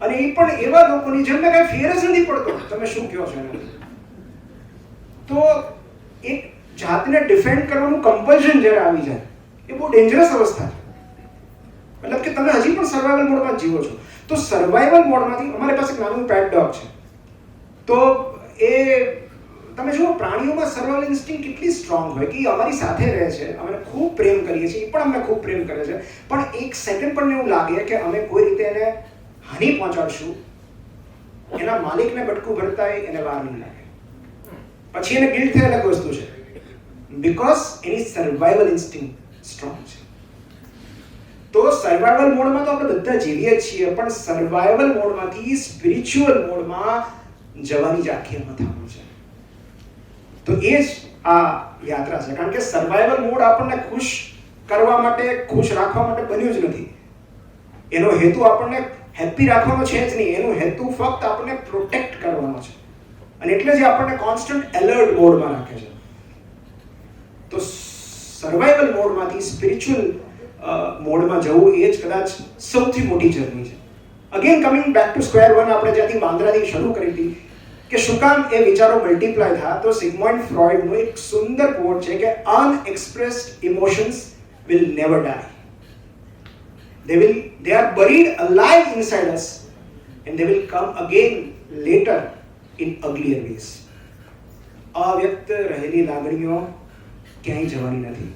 S1: અને એ પણ એવા લોકોની જેમને કઈ ફેર જ નથી પડતો તમે શું કહો છો એને. તો એક જાતને ડિફેન્ડ કરવાનું કમ્પલ્શન જ્યારે આવી જાય એ બહુ ડેન્જરસ અવસ્થા છે. મતલબ કે તમે હજી પણ સર્વાઇવલ મોડમાં જીવો છો. તો સર્વાઇવલ મોડમાંથી અમારી પાસે એક નાનું પેટ ડોગ છે. તો એ તમે જુઓ, પ્રાણીઓમાં સર્વાઇવલ ઇન્સ્ટિંક્ટ કેટલી સ્ટ્રોંગ હોય કે અમારી સાથે રહે છે, અમે ખૂબ પ્રેમ કરીએ છીએ, એ પણ અમને ખૂબ પ્રેમ કરે છે. પણ એક સેકન્ડ પણ એવું લાગે કે અમે કોઈ રીતે એને હાનિ પહોંચાડશું, એના માલિકને બટકું ભરતા એને વાર નહીં લાગે. પછી એને ગિલ્ટ થાય અલગ વસ્તુ છે, because any survival instinct strong છે. તો સર્વાઇવલ મોડમાં તો આપણે બધા જીવીએ જ છીએ, પણ સર્વાઇવલ મોડમાંથી સ્પિરિચ્યુઅલ મોડમાં જવાની જ આખી મથામણ છે. તો એ જ આ યાત્રા છે, કારણ કે સર્વાઇવલ મોડ આપણને ખુશ કરવા માટે, ખુશ રાખવા માટે બન્યું જ નથી. એનો હેતુ આપણને હેપી રાખવાનો છે જ નહીં, એનો હેતુ ફક્ત આપણને પ્રોટેક્ટ કરવાનો છે. અને એટલે જ આપણને કોન્સ્ટન્ટ એલર્ટ મોડમાં રાખે છે. તો સર્વાઈવલ મોડમાંથી સ્પિરિચ્યુઅલ મોડમાં જવું એ જ કદાચ સૌથી મોટી જર્ની છે. Again coming back to square one, આપણે જ્યાંથી વાંદરાથી શરૂ કરી હતી કે શું કામ એ વિચારો મલ્ટીપ્લાય થયા, તો સિગ્મન્ડ ફ્રોઇડનો એક સુંદર કોટ છે કે અનએક્સપ્રેસ્ડ emotions will never die. They are buried alive inside us and they will come again later in uglier ways. અવ્યક્ત રહેલી લાગણીઓ ક્યાંય જવાની નથી.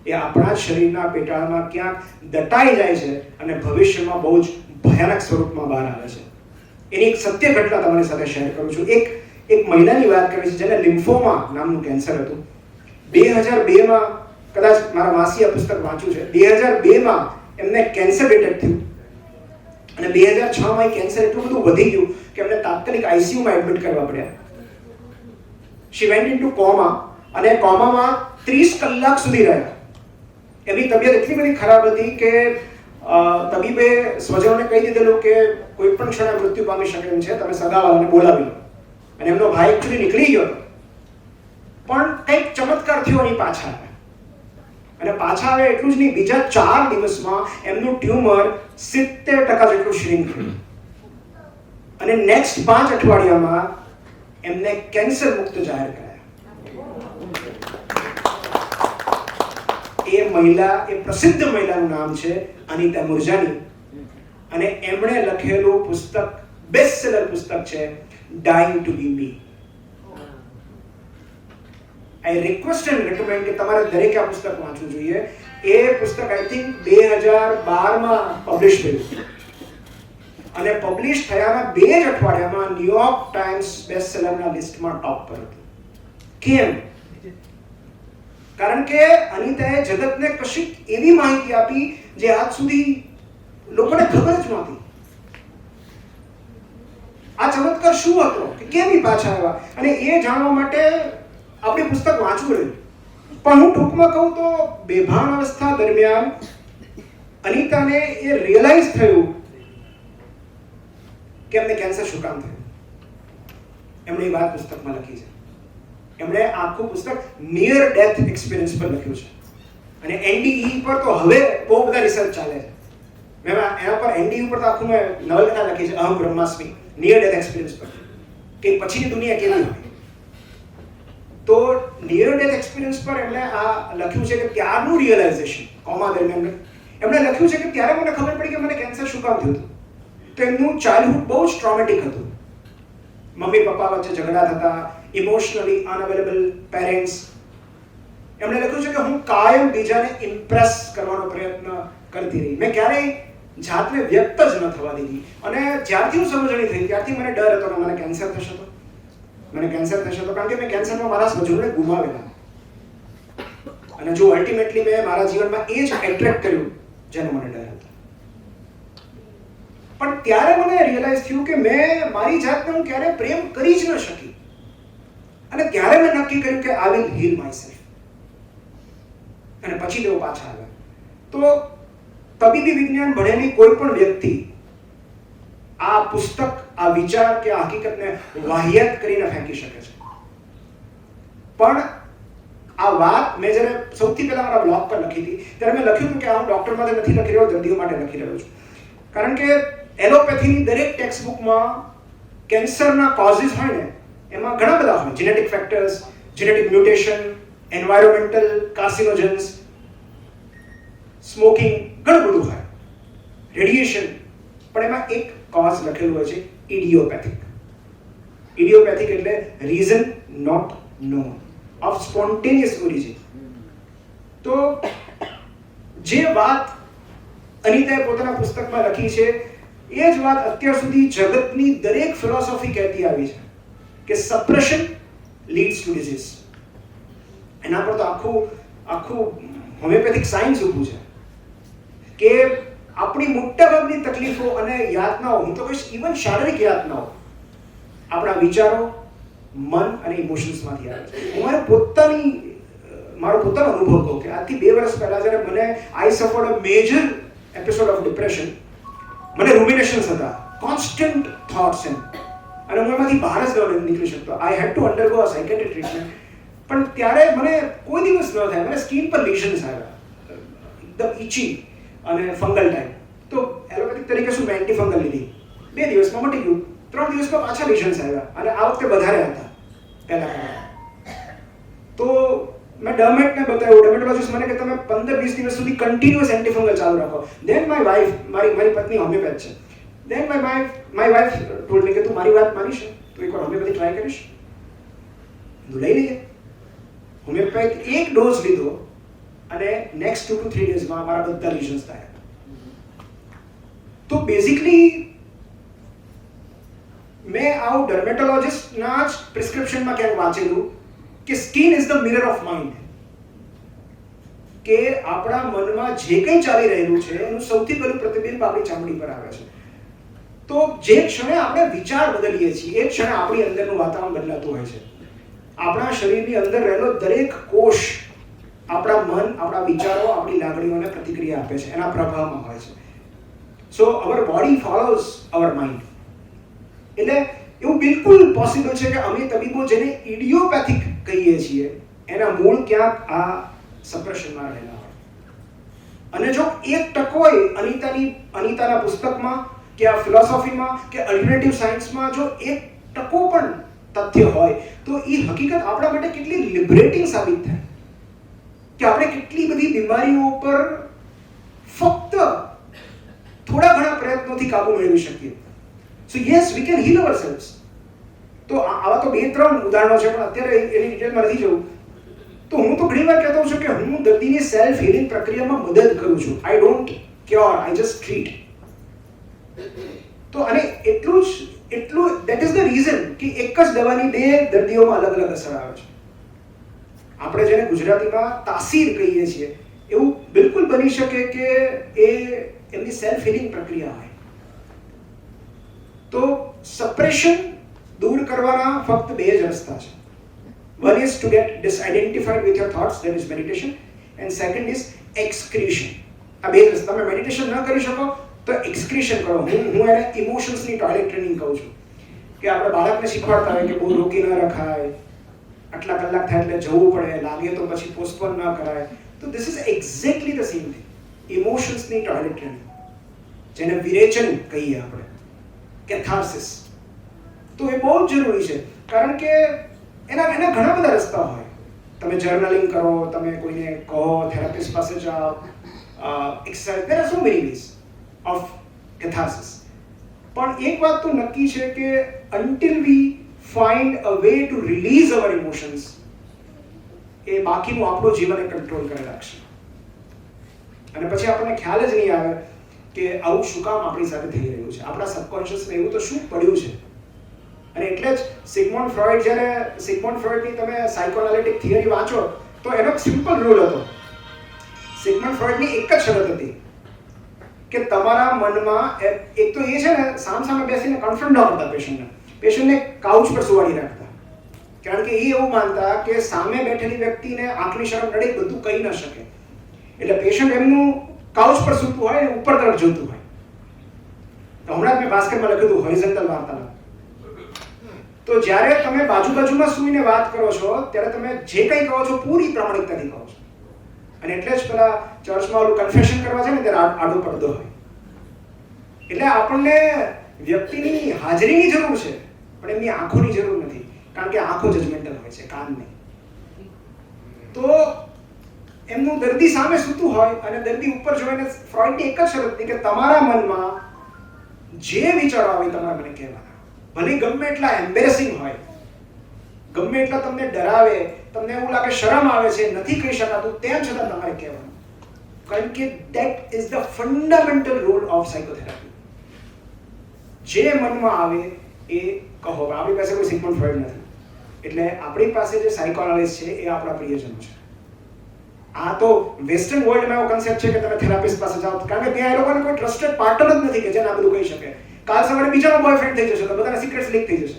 S1: એ આપણા શરીરના પેટાળમાં ક્યાંક દટાઈ જાય છે અને ભવિષ્યમાં બહુ જ ભયાનક સ્વરૂપમાં બહાર આવે છે. એની એક સત્ય ઘટના તમારી સાથે શેર કરું છું. એક મહિલાની વાત કરવી છે જેને લિમ્ફોમા નામનું કેન્સર હતું. 2002માં કદાચ મારા માસીએ પુસ્તક વાંચ્યું છે. 2002માં એમને કેન્સર ડિટેક્ટ થયું અને 2006માં એ કેન્સર એટલું બધું વધી ગયું કે એમને તાત્કાલિક આઈસીયુમાં એડમિટ કરવા પડ્યા. શી વેન્ટ ઇન્ટુ કોમા અને કોમામાં 30 કલાક સુધી રહ્યા. એમની તબિયત એટલી બધી ખરાબ હતી કે તબીબે સ્વજનોને કહી દીધેલું કે કોઈ પણ ક્ષણે મૃત્યુ પામી શકે એમ છે, તમે સગાવાળાને બોલાવી લો. અને એમનો ભાઈ એકચ્યુઅલી નીકળી ગયો હતો, પણ કંઈક ચમત્કાર થયો અહીં પાછા આવ્યા. અને પાછા આવે એટલું જ નહીં, બીજા 4 દિવસમાં એમનું ટ્યુમર 70% જેટલું શ્રિંક થયું અને નેક્સ્ટ 5 અઠવાડિયામાં એમને કેન્સર મુક્ત જાહેર કર્યા. એ મહિલા, એ પ્રસિદ્ધ મહિલાનું નામ છે અનિતા મુરજાની અને એમણે લખેલું પુસ્તક, બેસ્ટ સેલર પુસ્તક છે dying to be me. I request and recommend કે તમારે દરેકે આ પુસ્તક વાંચવું જોઈએ. એ પુસ્તક આઈ થિંક 2012માં પબ્લિશ થયું અને પબ્લિશ થયાના 2 જ અઠવાડિયામાં ન્યુયોર્ક ટાઈમ્સ બેસ્ટ સેલરના લિસ્ટમાં ટોપ પર હતું. કેમ? કારણ કે અનિતાએ જગતને કશીક એવી માહિતી આપી જે આજ સુધી લોકોને ખબર જ નહોતી. આ ચમત્કાર શું હતો કે કેમ પાછા આવ્યા, અને એ જાણવા માટે આપણે પુસ્તક વાંચવું રહ્યું. પણ હું ટૂંકમાં કહું તો બેભાન અવસ્થા દરમિયાન અનિતાને એ રિયલાઇઝ થયું કે એમને કેન્સર શું કામ થયું. એમણે એ વાત પુસ્તકમાં લખી છે. એમણે આખું પુસ્તક નિયર ડેથ એક્સપિરિયન્સ પર લખ્યું છે અને એનડીઈ પર તો હવે બહુ બધા રિસર્ચ ચાલે છે. મેં એના પર એનડીઈ પર તો આખું મેં નવલકથા લખી છે, અહમ બ્રહ્માસ્મિ, નિયર ડેથ એક્સપિરિયન્સ પર, કે પછીની દુનિયા કેવી હોય. તો નિયર ડેથ એક્સપિરિયન્સ પર એમણે આ લખ્યું છે કે ત્યારનું રિયલાઇઝેશન, કોમા દરમિયાન એમણે લખ્યું છે કે ત્યારે મને ખબર પડી કે મને કેન્સર શું કામ થયું હતું. તો એમનું ચાઇલ્ડહુડ બહુ જ ટ્રોમેટિક હતું. મમ્મી પપ્પા વચ્ચે ઝઘડા થતા, ઇમોશનલી અનઅવેલેબલ પેરેન્ટ્સ. એમણે લખ્યું છે કે હું કાયમ બીજાને ઇમ્પ્રેસ કરવાનો પ્રયત્ન કરતી રહી. મેં ક્યારેય જાતને વ્યક્ત જ ન થવા દીધી. અને જ્યારથી હું સમજણી થઈ ત્યારથી મને ડર હતો કે મને કેન્સર થશે તો, કારણ કે મેં કેન્સરમાં મારા સ્વજનોને ગુમાવેલા. અને જો અલ્ટિમેટલી મેં મારા જીવનમાં એ જ એટ્રેક્ટ કર્યું જેનો મને ડર હતો. પણ ત્યારે મને રિયલાઇઝ થયું કે મેં મારી જાતને હું ક્યારે પ્રેમ કરી જ ન શકી. અને ત્યારે મેં નક્કી કર્યું કે આઈ વિલ હીલ માયસેલ્ફ. અને પછી તેઓ પાછા આવ્યા. તો તબીબી વિજ્ઞાન ભણેલી કોઈ પણ વ્યક્તિ આ પુસ્તક, આ વિચાર કે આ હકીકતને વાહિયાત કરીને ફેંકી શકે છે. પણ આ વાત મેં જ્યારે સૌથી પહેલા મારા બ્લોગ પર લખી હતી ત્યારે મેં લખ્યું હતું કે આ હું ડોક્ટર માટે નથી લખી રહ્યો, દર્દીઓ માટે લખી રહ્યો છું. કારણ કે એલોપેથીની દરેક ટેક્સ્ટ બુકમાં કેન્સરના કોઝિસ હોય ને એમાં ઘણા બધા હોય. Genetic factors, genetic mutation, environmental carcinogens, smoking, ઘણું બધું હોય, રેડિયેશન. પણ એમાં એક કોઝ લખેલું હોય છે ઇડિયોપેથિક. ઇડિયોપેથિક એટલે reason not known, of spontaneous origin. તો જે વાત અનિતાએ પોતાના પુસ્તકમાં લખી છે એ જ વાત અત્યાર સુધી જગતની દરેક ફિલોસોફી કહેતી આવી છે કે સપ્રેશન લીડ્સ ટુ ડિઝીઝ. એના પર તો આખું હોમિયોપેથિક સાયન્સ ઊભું છે કે આપણી મોટાભાગની તકલીફો અને યાતનાઓ, હું તો કહીશ ઇવન શારીરિક યાતનાઓ, આપણા વિચારો, મન અને ઇમોશન્સમાંથી આવે છે. હું મારો પોતાનો અનુભવ કહું કે આજથી 2 વર્ષ પહેલા જ્યારે મને I suffered a major episode of depression, મને રૂમિનેશન્સ હતા, કોન્સ્ટન્ટ થોટ્સ અને હું એમાંથી બહાર જ ન નીકળી શકતો. આઈ હેડ ટુ અંડરગો અ સાયકેટ્રિક ટ્રીટમેન્ટ. પણ ત્યારે મને કોઈ દિવસ ન થાય, મને સ્કિન પર લેશન્સ આવ્યા, એકદમ ઈચી અને ફંગલ ટાઈપ. તો એલોપેથિક તરીકે શું, મેં એન્ટી ફંગલ લીધી, 2 દિવસમાં મટી ગયું. 3 દિવસમાં પાછા લેશન્સ આવ્યા અને આ વખતે વધારે હતા પહેલા. તો મેં ડર્મેટને બતાવ્યું. ડર્મેટોલોજીસ્ટ મને કે તમે 15-20 દિવસ સુધી કન્ટિન્યુઅસ એન્ટી ફંગલ ચાલુ રાખો. દેન માય વાઇફ, મારી પત્ની હોમિયોપેથ છે, દેન માય વાઇફ ટોલ્ડ મી કે તું મારી વાત માનીશ, તું એકવાર હોમિયોપેથી ટ્રાય કરીશ. તું લઈ લઈએ. હોમિયોપેથ એક ડોઝ લીધો અને નેક્સ્ટ 2 to 3 ડેઝમાં મારા બધા લેશન્સ થયા. તો બેઝિકલી મેં આવું ડર્મેટોલોજીસ્ટના જ પ્રિસ્ક્રિપ્શનમાં ક્યાંક વાંચેલું કે skin is the mirror of mind, કે આપણા મનમાં જે કંઈ ચાલી રહેલું છે એનું સૌથી પહેલું પ્રતિબિંબ આપણી ચામડી પર આવે છે. તો જે ક્ષણે આપણે વિચાર બદલીએ છીએ એ ક્ષણે આપણી અંદરનું વાતાવરણ બદલાતું હોય છે. આપણા શરીરની અંદર રહેલો દરેક કોષ આપણા મન, આપણા વિચારો, આપણી લાગણીઓને પ્રતિક્રિયા આપે છે, એના પ્રભાવમાં હોય છે. So our body follows our mind. એટલે એવું બિલકુલ પોસિબલ છે કે અમે તબીબો જેને ઇડિયોપેથિક કહીએ છીએ એના મૂળ ક્યાંક આ સપ્રેશનમાં રહેલા હોય. અને જો 1% અનિતાના પુસ્તકમાં કે આ ફિલોસોફીમાં કે અલ્ટરનેટિવ સાયન્સમાં જો 1% પણ તથ્ય હોય તો એ હકીકત આપણા માટે કેટલી લિબરેટિંગ સાબિત થાય કે આપણે કેટલી બધી બીમારીઓ પર ફક્ત થોડા ઘણા પ્રયત્નોથી કાબુ મેળવી શકીએ. So yes, we can heal ourselves. તો આવા તો 2-3 ઉદાહરણો છે, પણ અત્યારે એની ડિટેલમાં નથી જવું. તો હું તો ઘણી વાર કહેતો છું કે હું દર્દીની સેલ્ફ હીલિંગ પ્રક્રિયામાં મદદ કરું છું. I don't cure, I just treat. તો અને એટલું ધેટ ઇઝ ધ રીઝન કે એક જ દવાની 2 દર્દીઓમાં અલગ અલગ અસર આવે છે. આપણે જેને ગુજરાતીમાં તાસીર કહીએ છીએ એવું બિલકુલ બની શકે કે એ એમની સેલ્ફ હીલિંગ પ્રક્રિયા હોય. તો સપ્રેશન દૂર કરવાના ફક્ત 2 જ રસ્તા છે. One is to get disidentified with your thoughts, that is meditation, and second is excretion. આ 2 રસ્તા. તમે મેડિટેશન ન કરી શકો તો એક્સક્રીશન કરો. હું એને ઇમોશન્સની ટોયલેટ ટ્રેનિંગ કહું છું કે આપણે બાળકને શીખવાડતા હોય કે બહુ રોકી ન રખાય, આટલા કલાક થાય એટલે જવું પડે, લાગે તો પછી પોસ્ટપોન ન કરાય. તો this is exactly the same thing. ઇમોશન્સની ટોયલેટ ટ્રેનિંગ, જેને વિરેચન કહીએ આપણે, કેથાર્સિસ. તો એ બહુ જ જરૂરી છે, કારણ કે એના ઘણા બધા રસ્તા હોય. તમે જર્નલિંગ કરો, તમે કોઈને કહો, થેરાપિસ્ટ પાસે જાઓ, exercise, there are so many ways of catharsis. પણ એક વાત તો નક્કી છે કે until we find a way to release our emotions, એ બાકીનું આપણું જીવન કંટ્રોલ કરી રાખશે. અને પછી આપણને ખ્યાલ જ નહીં આવે કે આવું શું કામ આપણી સાથે થઈ રહ્યું છે, આપણા સબકોન્શિયસને એવું તો શું પડ્યું છે. અને એટલે જ સિગ્મન્ડ ફ્રોઈડની તમે સાયકોએનાલિટિક થિયરી વાંચો તો એનો સિમ્પલ રૂલ હતો. સિગ્મન્ડ ફ્રોઈડની એક જ શરત હતી કે તમારા મનમાં એક તો એ છે ને, સામે બેસીને કન્ફ્રન્ટ ન કરતા પેશન્ટને કાઉચ પર સુવાડી રાખતા. કારણ કે એ એવું માનતા કે સામે બેઠેલી વ્યક્તિને આંખની શરમ નડે, બધું કહી ન શકે. એટલે પેશન્ટ એમનું કાઉચ પર સૂતું હોય અને ઉપર તરફ જોતું હોય. તો હમણાં જ મેં ભાસ્કરમાં લખ્યું હતું હોરિઝોન્ટલ વાર્તાલાપ. તો જ્યારે તમે બાજુમાં સૂઈને વાત કરો છો ત્યારે તમે જે કંઈ કહો છો પૂરી પ્રામાણિકતાથી કહો છો. અને એટલે જ પેલા ચર્ચમાં ઓલું કન્ફેશન કરવા છે ને ત્યારે આડો પડદો હોય. એટલે આપણને વ્યક્તિની હાજરીની જરૂર છે, પણ એમની આંખોની જરૂર નથી, કારણ કે આંખો જજમેન્ટલ હોય છે, કાન નહીં. તો એમનું દર્દી સામે સૂતું હોય અને દર્દી ઉપર જોઈને ફ્રોઈડની એક જ શરત હતી કે તમારા મનમાં જે વિચારો આવે તમારે મને કહેવાના. ભલે ગમે એટલા એમ્બેરેસિંગ હોય, ગમે એટલા તમને ડરાવે, તમને એવું લાગે શરમ આવે છે, નથી કહી શકાતું, તેમ છતાં તમારે કહેવાનું. કારણ કે that is the fundamental role of psychotherapy. જે મનમાં આવે એ કહો. આપણી પાસે કોઈ સિગ્મન્ડ ફ્રોઈડ નથી, એટલે આપણી પાસે જે સાયકોએનાલિસ્ટ છે એ આપણા પ્રિયજનો છે. આ તો વેસ્ટર્ન વર્લ્ડમાં એવો કન્સેપ્ટ છે કે તમે થેરાપિસ્ટ પાસે જાઓ, કારણ કે ત્યાં એ લોકોને કોઈ ટ્રસ્ટેડ પાર્ટનર જ નથી કે જેને આ બધું કહી શકે. કાલ સવારે બીજાનો બોયફ્રેન્ડ થઈ જશે તો બધાના સિક્રેટ્સ લીક થઈ જશે.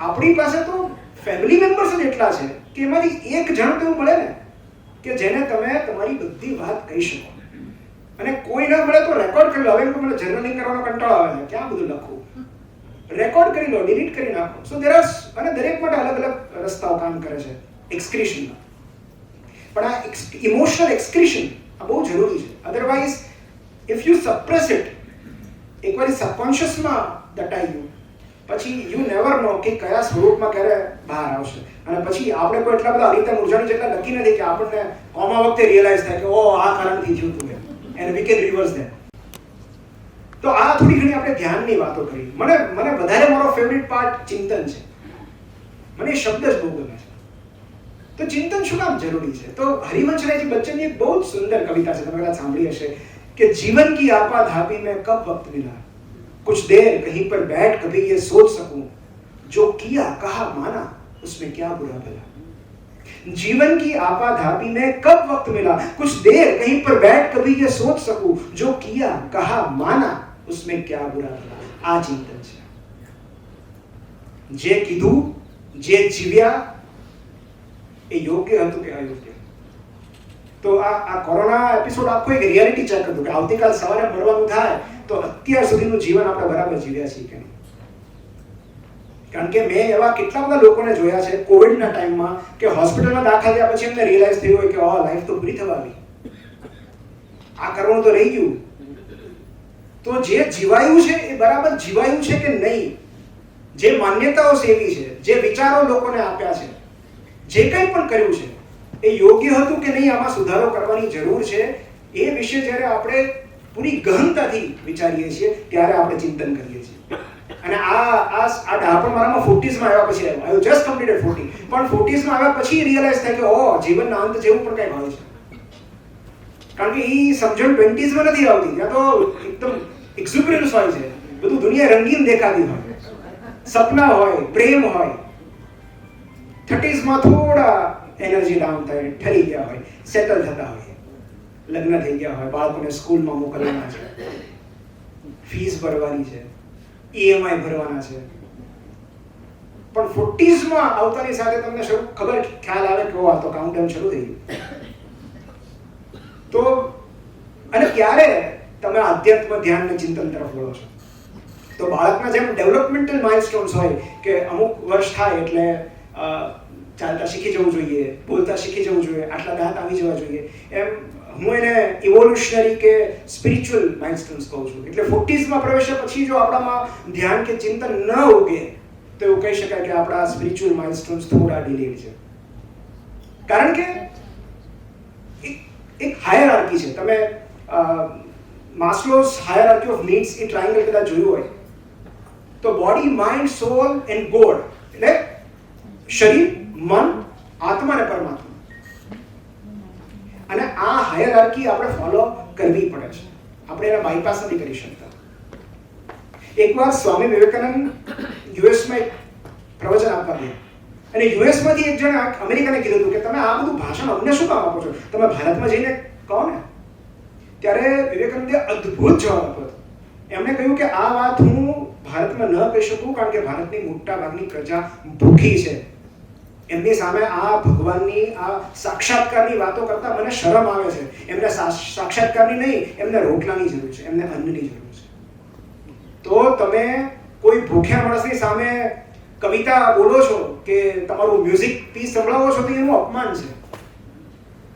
S1: આપણી પાસે તો ફેમિલી મેમ્બર્સ જ એટલા છે કે એમાંથી એક જણ તો એવું મળે ને કે જેને તમે તમારી બધી વાત કહી શકો. અને કોઈ ન મળે તો રેકોર્ડ કરી લો. હવે મને જર્નલિંગ કરવાનો કંટાળો આવે છે, ક્યાં બધું લખવું, રેકોર્ડ કરી લો, ડિલીટ કરી નાખો. સો દેર આર, અને દરેક માટે અલગ અલગ રસ્તાઓ કામ કરે છે એક્સક્રીશનમાં. પણ આ ઇમોશનલ એક્સક્રીશન આ બહુ જરૂરી છે. Otherwise if you suppress it, એકવાર સબકોન્શિયસમાં દટાઈ ગયું પછી યુ નેવર નો કે કયા સ્વરૂપમાં ક્યારે બહાર આવશે. અને પછી આપણે કોઈ એટલા બધા અનિતા મૂરજાની જેટલા લકી નથી કે આપણને કોમા વખતે રિયલાઇઝ થાય કે ઓ આ કારણથી થયું હતું and we can reverse that. તો આ થોડી ઘણી આપણે ધ્યાનની વાતો કરી. મને વધારે મારો ફેવરિટ પાર્ટ ચિંતન છે. મને એ શબ્દ જ બહુ ગમે છે. તો ચિંતન શું કામ જરૂરી છે? તો હરિવંશરાયજી બચ્ચનની એક બહુ જ સુંદર કવિતા છે, તમે કદાચ સાંભળી હશે કે જીवन की आपाधापी में कब वक्त मिला, कुछ देर कहीं पर बैठ कभी ये सोच सकूं, जो किया कहा माना उसमें क्या बुरा भला. जीवन की आपाधापी में कब वक्त मिला, कुछ देर कहीं पर बैठ कभी ये सोच सकूं, जो किया कहा माना उसमें क्या बुरा भला. આ ચિંતન છે. જે કીધું, જે જીવ્યા એ યોગ્ય હતું કે અયોગ્ય. તો આ કોરોના એપિસોડ આખો એક રિયાલિટી ચેક હતું કે આવતીકાલ સવારે મળવાનું થાય તો અત્યાર સુધીનું જીવન આપણે બરાબર જીવ્યા છીએ કે નહીં. કારણ કે મેં એવા કેટલા બધા લોકોને જોયા છે કોવિડના ટાઈમમાં કે હોસ્પિટલમાં દાખલ થયા પછી એમને રિયલાઇઝ થયું હોય કે લાઈફ તો પૂરી થવા આવી, આ કરવાનું તો રહી ગયું. તો જે જીવાયું છે એ બરાબર જીવાયું છે કે નહીં, જે માન્યતાઓ સેવી છે, જે વિચારો લોકોને આપ્યા છે, જે કંઈ પણ કર્યું છે એ યોગ્ય હતું કે નહીં, આમાં સુધારો કરવાની જરૂર છે. એ વિશે જ્યારે આપણે પૂરી ગહનતાથી વિચારીએ છીએ ત્યારે આપણે ચિંતન કરીએ છીએ. અને આ ડાપણ મારામાં 40s માં આવ્યા પછી આવ્યો, જસ્ટ કમ્પ્લીટેડ 40, પણ 40s માં આવ્યા પછી રિયલાઇઝ થાય કે જીવનના અંત જેવું પણ કંઈક હોય છે. કારણ કે એ સમજણ 20s માં નથી આવતી, ત્યાં તો એકદમ એક્ઝુબરન્સ હોય છે, બધું દુનિયા રંગીન દેખાતી હોય, સપના હોય, પ્રેમ હોય. 30s માં થોડા એનર્જી ડાઉન થાય, ઠરી ગયા હોય, સેટલ થતા હોય, લગ્ન થઈ ગયા હોય, બાળકોને સ્કૂલમાં મોકલવાના છે, ફીસ ભરવાની છે, EMI ભરવાના છે. પણ 40s માં આવતાની સાથે તમને ખ્યાલ આવે કે આ તો કાઉન્ટડાઉન શરૂ થઈ ગયું. તો અને ક્યારે તમે આધ્યાત્મ ધ્યાન અને ચિંતન તરફ વળો છો? તો બાળકના જેમ ડેવલપમેન્ટલ માઇલસ્ટોન્સ હોય કે અમુક વર્ષ થાય એટલે ચાલતા શીખી જવું જોઈએ, બોલતા શીખી જવું જોઈએ, આટલા દાંત આવી જવા જોઈએ, એમ હું એને ઇવોલ્યુશનરી કે સ્પિરિચ્યુઅલ માઇલસ્ટોન્સ કહું છું. એટલે 40s માં પ્રવેશ્યા પછી જો આપણામાં ધ્યાન કે ચિંતન ન ઉગે તો એવું કહી શકાય કે આપણા સ્પિરિચ્યુઅલ માઇલસ્ટોન્સ થોડા ડિલેડ છે. કારણ કે એક હાયરાર્કી છે. તમે માસ્લોઝ હાયરાર્કી ઓફ નીડ્સ એ ટ્રાયેંગલ કદાચ જોયું હોય તો body, mind, soul and God, એટલે શરીર, મન, આત્મા અને પરમાત્મા. અને આ હાયરાર્કી આપણે ફોલો કરવી પડે છે, આપણે એને બાયપાસ નથી કરી શકતા. એકવાર સ્વામી વિવેકાનંદ યુએસમાં એક પ્રવચન આપવા ગયા અને યુએસમાંથી એક જણે અમેરિકાને કીધું હતું કે તમે આ બધું ભાષણ અમને શું કામ આપો છો, તમે ભારતમાં જઈને કહો ને. ત્યારે વિવેકાનંદે અદ્ભુત જવાબ આપ્યો હતો. એમણે કહ્યું કે આ વાત હું ભારતમાં ન કહી શકું કારણ કે ભારતની મોટા ભાગની પ્રજા ભૂખી છે. એમની સામે આ ભગવાનની આ સાક્ષાત્કારની વાતો કરતા મને શરમ આવે છે. એમને સાક્ષાત્કારની નહીં, એમને રોટલાની જરૂર છે, એમને અન્નની જરૂર છે. તો તમે કોઈ ભૂખ્યા માણસની સામે કવિતા બોલો છો કે તમારું મ્યુઝિક પીસ સંભળાવો છો તો એનું અપમાન છે.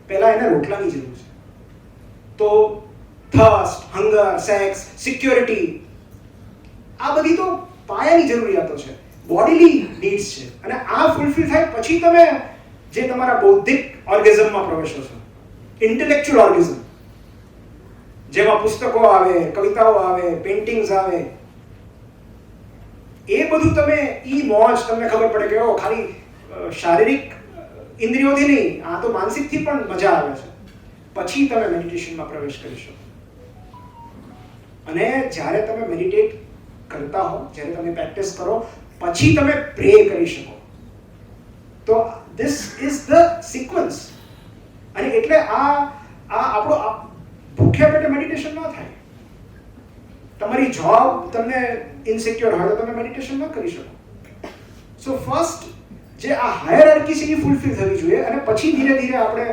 S1: પહેલા એને રોટલાની જરૂર છે. તો થર્સ્ટ, હંગર, સેક્સ, સિક્યોરિટી, આ બધી તો પાયાની જરૂરિયાતો છે, બોડીલી નીડ્સ છે. અને આ ફૂલફિલ થાય પછી તમે જે તમારા બૌદ્ધિક ઓર્ગેઝમમાં પ્રવેશો છો, ઇન્ટેલેક્ચ્યુઅલ ઓર્ગેઝમ, જેમાં પુસ્તકો આવે, કવિતાઓ આવે, પેઇન્ટિંગ્સ આવે, એ બધું તમે મોજ તમને ખબર પડે કે ખાલી શારીરિક ઇન્દ્રિયોથી નહીં, આ તો માનસિકથી પણ મજા આવે છે. પછી તમે મેડિટેશનમાં પ્રવેશ કરી શકો. અને જ્યારે તમે મેડિટેટ કરતા હો, જ્યારે તમે પ્રેક્ટિસ કરો, પછી તમે પ્રે કરી શકો. તો ધીસ ઇઝ ધ સિક્વન્સ. અને એટલે આ આપણો ભૂખ્યા પેટે મેડિટેશન ન થાય. તમારી જોબ તમને ઇનસિક્યોર હોય તો તમે મેડિટેશન ન કરી શકો. સો ફર્સ્ટ જે આ હાયરાર્કી છે એ ફૂલફિલ થવી જોઈએ અને પછી ધીરે ધીરે આપણે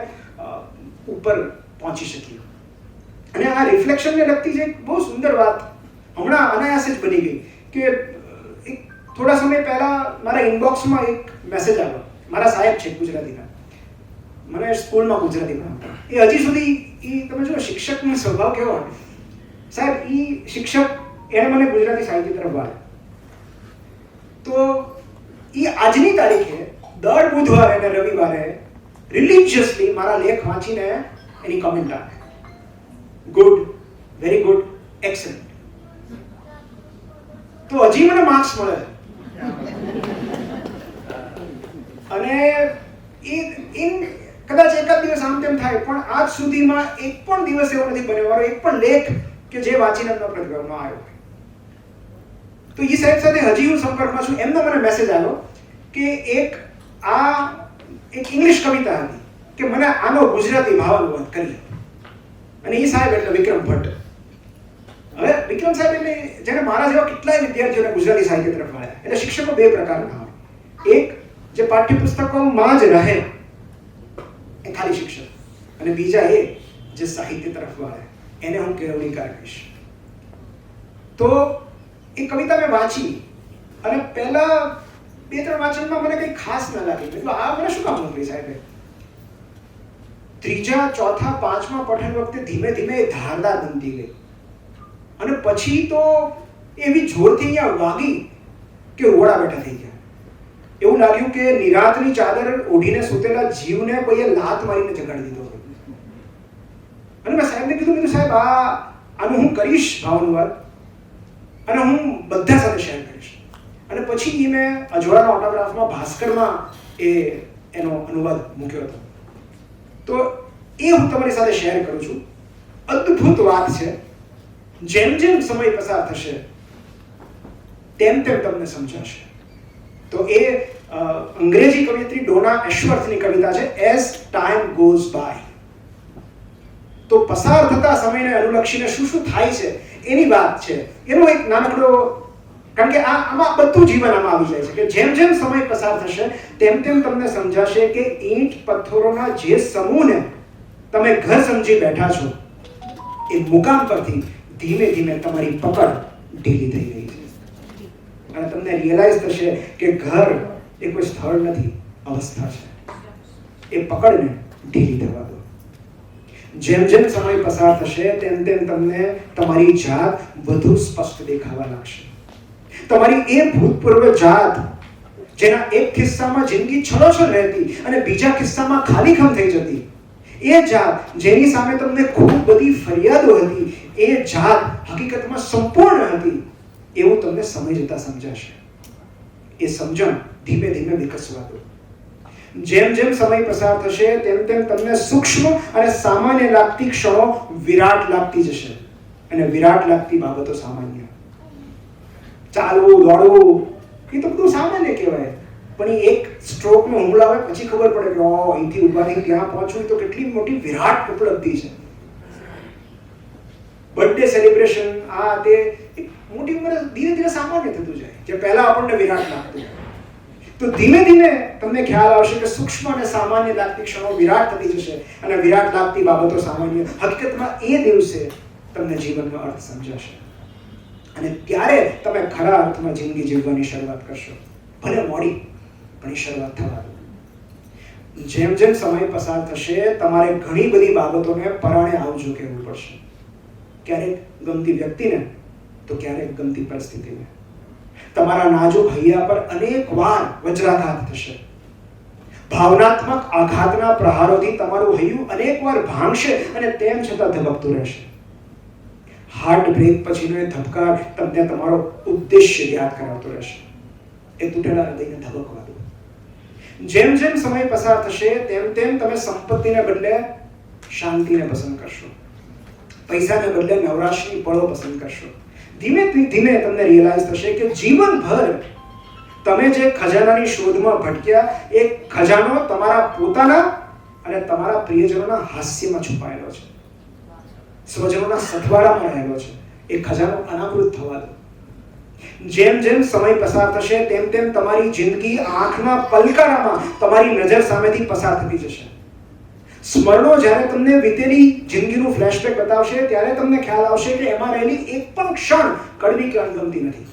S1: ઉપર પહોંચી શકીએ. અને આ રિફ્લેક્શનને લગતી જે બહુ સુંદર વાત હમણાં અનાયાસે જ બની ગઈ કે એક થોડા સમય પહેલા મારા ઇનબોક્સમાં એક મેસેજ આવ્યો. મારા સાહેબ છે ગુજરાતીના, મને સ્કૂલમાં ગુજરાતી ભણાવતા. એ હજી સુધી તમે જો શિક્ષકનો સ્વભાવ કેવો હોય સાહેબ, શિક્ષક એને મને ગુજરાતી સાહિત્ય તરફ વાળે. તો આજની તારીખે દર બુધવારે અને રવિવારે રિલિજિયસલી મારા લેખ વાંચીને એની કમેન્ટ આપે, ગુડ, વેરી ગુડ, એક્સલન્ટ. તો હજી મને માર્ક્સ મળે અને કદાચ એકાદ દિવસ આમ તેમ થાય, પણ આજ સુધીમાં એક પણ દિવસ એવો નથી બન્યો, મારો એક પણ લેખ કે જે વાંચીને એમનો પ્રતિભાવ ન આવ્યો. તો એ સાહેબ સાથે હજી હું સંપર્કમાં છું. એમનો મને મેસેજ આવ્યો કે એક ઇંગ્લિશ કવિતા હતી કે મને આનો ગુજરાતી ભાવાનુવાદ કરી. અને એ સાહેબ એટલે વિક્રમ ભટ્ટ. હવે વિક્રમ સાહેબ એટલે જેને મારા જેવા કેટલાય વિદ્યાર્થીઓને ગુજરાતી સાહિત્ય તરફ વાળ્યા. એટલે શિક્ષકો બે પ્રકારના હોય, એક જે પાઠ્યપુસ્તકોમાં જ રહે એ ખાલી શિક્ષક, અને બીજા એ જે સાહિત્ય તરફ વાળે એને હું કેળવણીકાર કહીશ. તો એ કવિતા મેં વાંચી અને પહેલા 2-3 વાંચનમાં મને કંઈ ખાસ ન લાગી. એટલે આ મને શું કામ મોકલી સાહેબે? 3જા, 4થા, 5મા પઠન વખતે ધીમે ધીમે એ ધારદાર બનતી ગઈ અને પછી તો એવી જોરથી અહીંયા વાગી કે રોડા બેઠા થઈ ગયા. એવું લાગ્યું કે નિરાતની ચાદર ઓઢીને સૂતેલા જીવને કોઈએ લાત મારીને જગાડી દીધો. અને મેં સાહેબને કીધું સાહેબ આનું હું કરીશ ભાવાનુવાદ અને હું બધા સાથે શેર કરીશ. અને પછી મેં અજવાળાના ઓટોગ્રાફમાં ભાસ્કરમાં એનો અનુવાદ મૂક્યો હતો. તો એ હું તમારી સાથે શેર કરું છું. અદ્ભુત વાત છે. જેમ જેમ સમય પસાર થશે તેમ તેમ તમને સમજાશે. તો એ અંગ્રેજી કવિયત્રી ડોના એશવર્થની કવિતા છે, એઝ ટાઈમ ગોઝ બાય. તો પસાર થતા સમયને અનુલક્ષીને શું શું થાય છે એની વાત છે. એનો એક નાનકડો, કારણ કે આમાં બધું જીવન આમાં આવી જાય છે કે જેમ જેમ સમય પસાર થશે તેમ તેમ તમને સમજાશે કે ઈંટ પથ્થરોના જે સમૂહને તમે ઘર સમજી બેઠા છો એ મુકામ પરથી ધીમે ધીમે તમારી પકડ ઢીલી થઈ ગઈ છે. અને તમને રિયલાઇઝ થશે કે ઘર એ કોઈ સ્થળ નથી, અવસ્થા છે. એ પકડને ઢીલી થવા દો. જેમ જેમ સમય પસાર થશે તેમ તેમ તમને તમારી જાત વધુ સ્પષ્ટ દેખાવા લાગશે. તમારી એ ભૂતપૂર્વ જાત જેના એક કિસ્સામાં જિંદગી છલોછલ રહેતી અને બીજા કિસ્સામાં ખાલીખમ થઈ જતી, એ જાત જેની સામે તમને ખૂબ બધી ફરિયાદો હતી, એ જાત હકીકતમાં સંપૂર્ણ હતી એવું તમને સમય જતા સમજાશે. એ સમજણ ધીમે ધીમે વિકસવા દો. જેમ જેમ સમય પસાર થશે તેમ તેમ તમને સૂક્ષ્મ અને સામાન્ય લાગતી ક્ષણો વિરાટ લાગતી જશે અને વિરાટ લાગતી બાબતો સામાન્ય. ચાલવું, દોડવું એ તો બધું સામાન્ય કહેવાય, પણ એ એક સ્ટ્રોકનો હુમલો આવે પછી ખબર પડે કે અહીંથી ઊભા થઈને ત્યાં પહોંચવું તો કેટલી મોટી વિરાટ ઉપલબ્ધિ છે. બર્થડે સેલિબ્રેશન તે એક મોટી ઉંમરે ધીરે ધીરે સામાન્ય થતું જાય. જે પહેલા આપણને વિરાટ લાગતું, તો ધીમે ધીમે તમને ખ્યાલ આવશે કે સૂક્ષ્મ અને સામાન્ય લાગતી ક્ષણો વિરાટ થતી જશે અને વિરાટ લાગતી બાબતો સામાન્ય. હકીકતમાં એ દિવસે તમને જીવનનો અર્થ સમજાશે અને ત્યારે તમે ખરા અર્થમાં જિંદગી જીવવાની શરૂઆત કરશો. ભલે મોડી, પણ એ શરૂઆત થવા દો. જેમ જેમ સમય પસાર થશે તમારે ઘણી બધી બાબતોને પરાણે આવજો કહેવું પડશે. ક્યારેક ગમતી વ્યક્તિને તો ક્યારેક ગમતી પરિસ્થિતિને. તમારા નાજુક હૈયા પર અનેક વાર વજ્રાઘાત થશે. ભાવનાત્મક આઘાતના પ્રહારોથી તમારું હૈયું અનેક વાર ભાંગશે અને તેમ છતાં ધબકતું રહેશે. હાર્ટ બ્રેક પછીનો એ ધબકાર તમને તમારો ઉદ્દેશ્ય યાદ કરાવતો રહેશે. એ તૂટેલા હૃદયને ધબકવા દો. જેમ જેમ સમય પસાર થશે તેમ તેમ તમે સંપત્તિને બદલે શાંતિને પસંદ કરશો. પૈસાને બદલે નવરાશની પળો પસંદ કરશો. ધીમે ધીમે તમને રિયલાઇઝ થશે કે જીવનભર તમે જે ખજાનાની શોધમાં ભટક્યા એ ખજાનો તમારા પોતાના અને તમારા પ્રિયજનોના હાસ્યમાં છુપાયેલો છે, સ્વજનોના સથવાડામાં રહેલો છે. એ ખજાનો અનાવૃત થવા દો. જેમ જેમ સમય પસાર થશે તેમ તેમ તમારી જિંદગી આંખના પલકારામાં તમારી નજર સામેથી પસાર થતી જશે. સ્મરણો જ્યારે તમને વીતેલી જિંદગીનું ફ્લેશબેક બતાવશે ત્યારે તમને ખ્યાલ આવશે કે એમાં રહેલી એક પણ ક્ષણ કડવી કે અણગમતી નથી.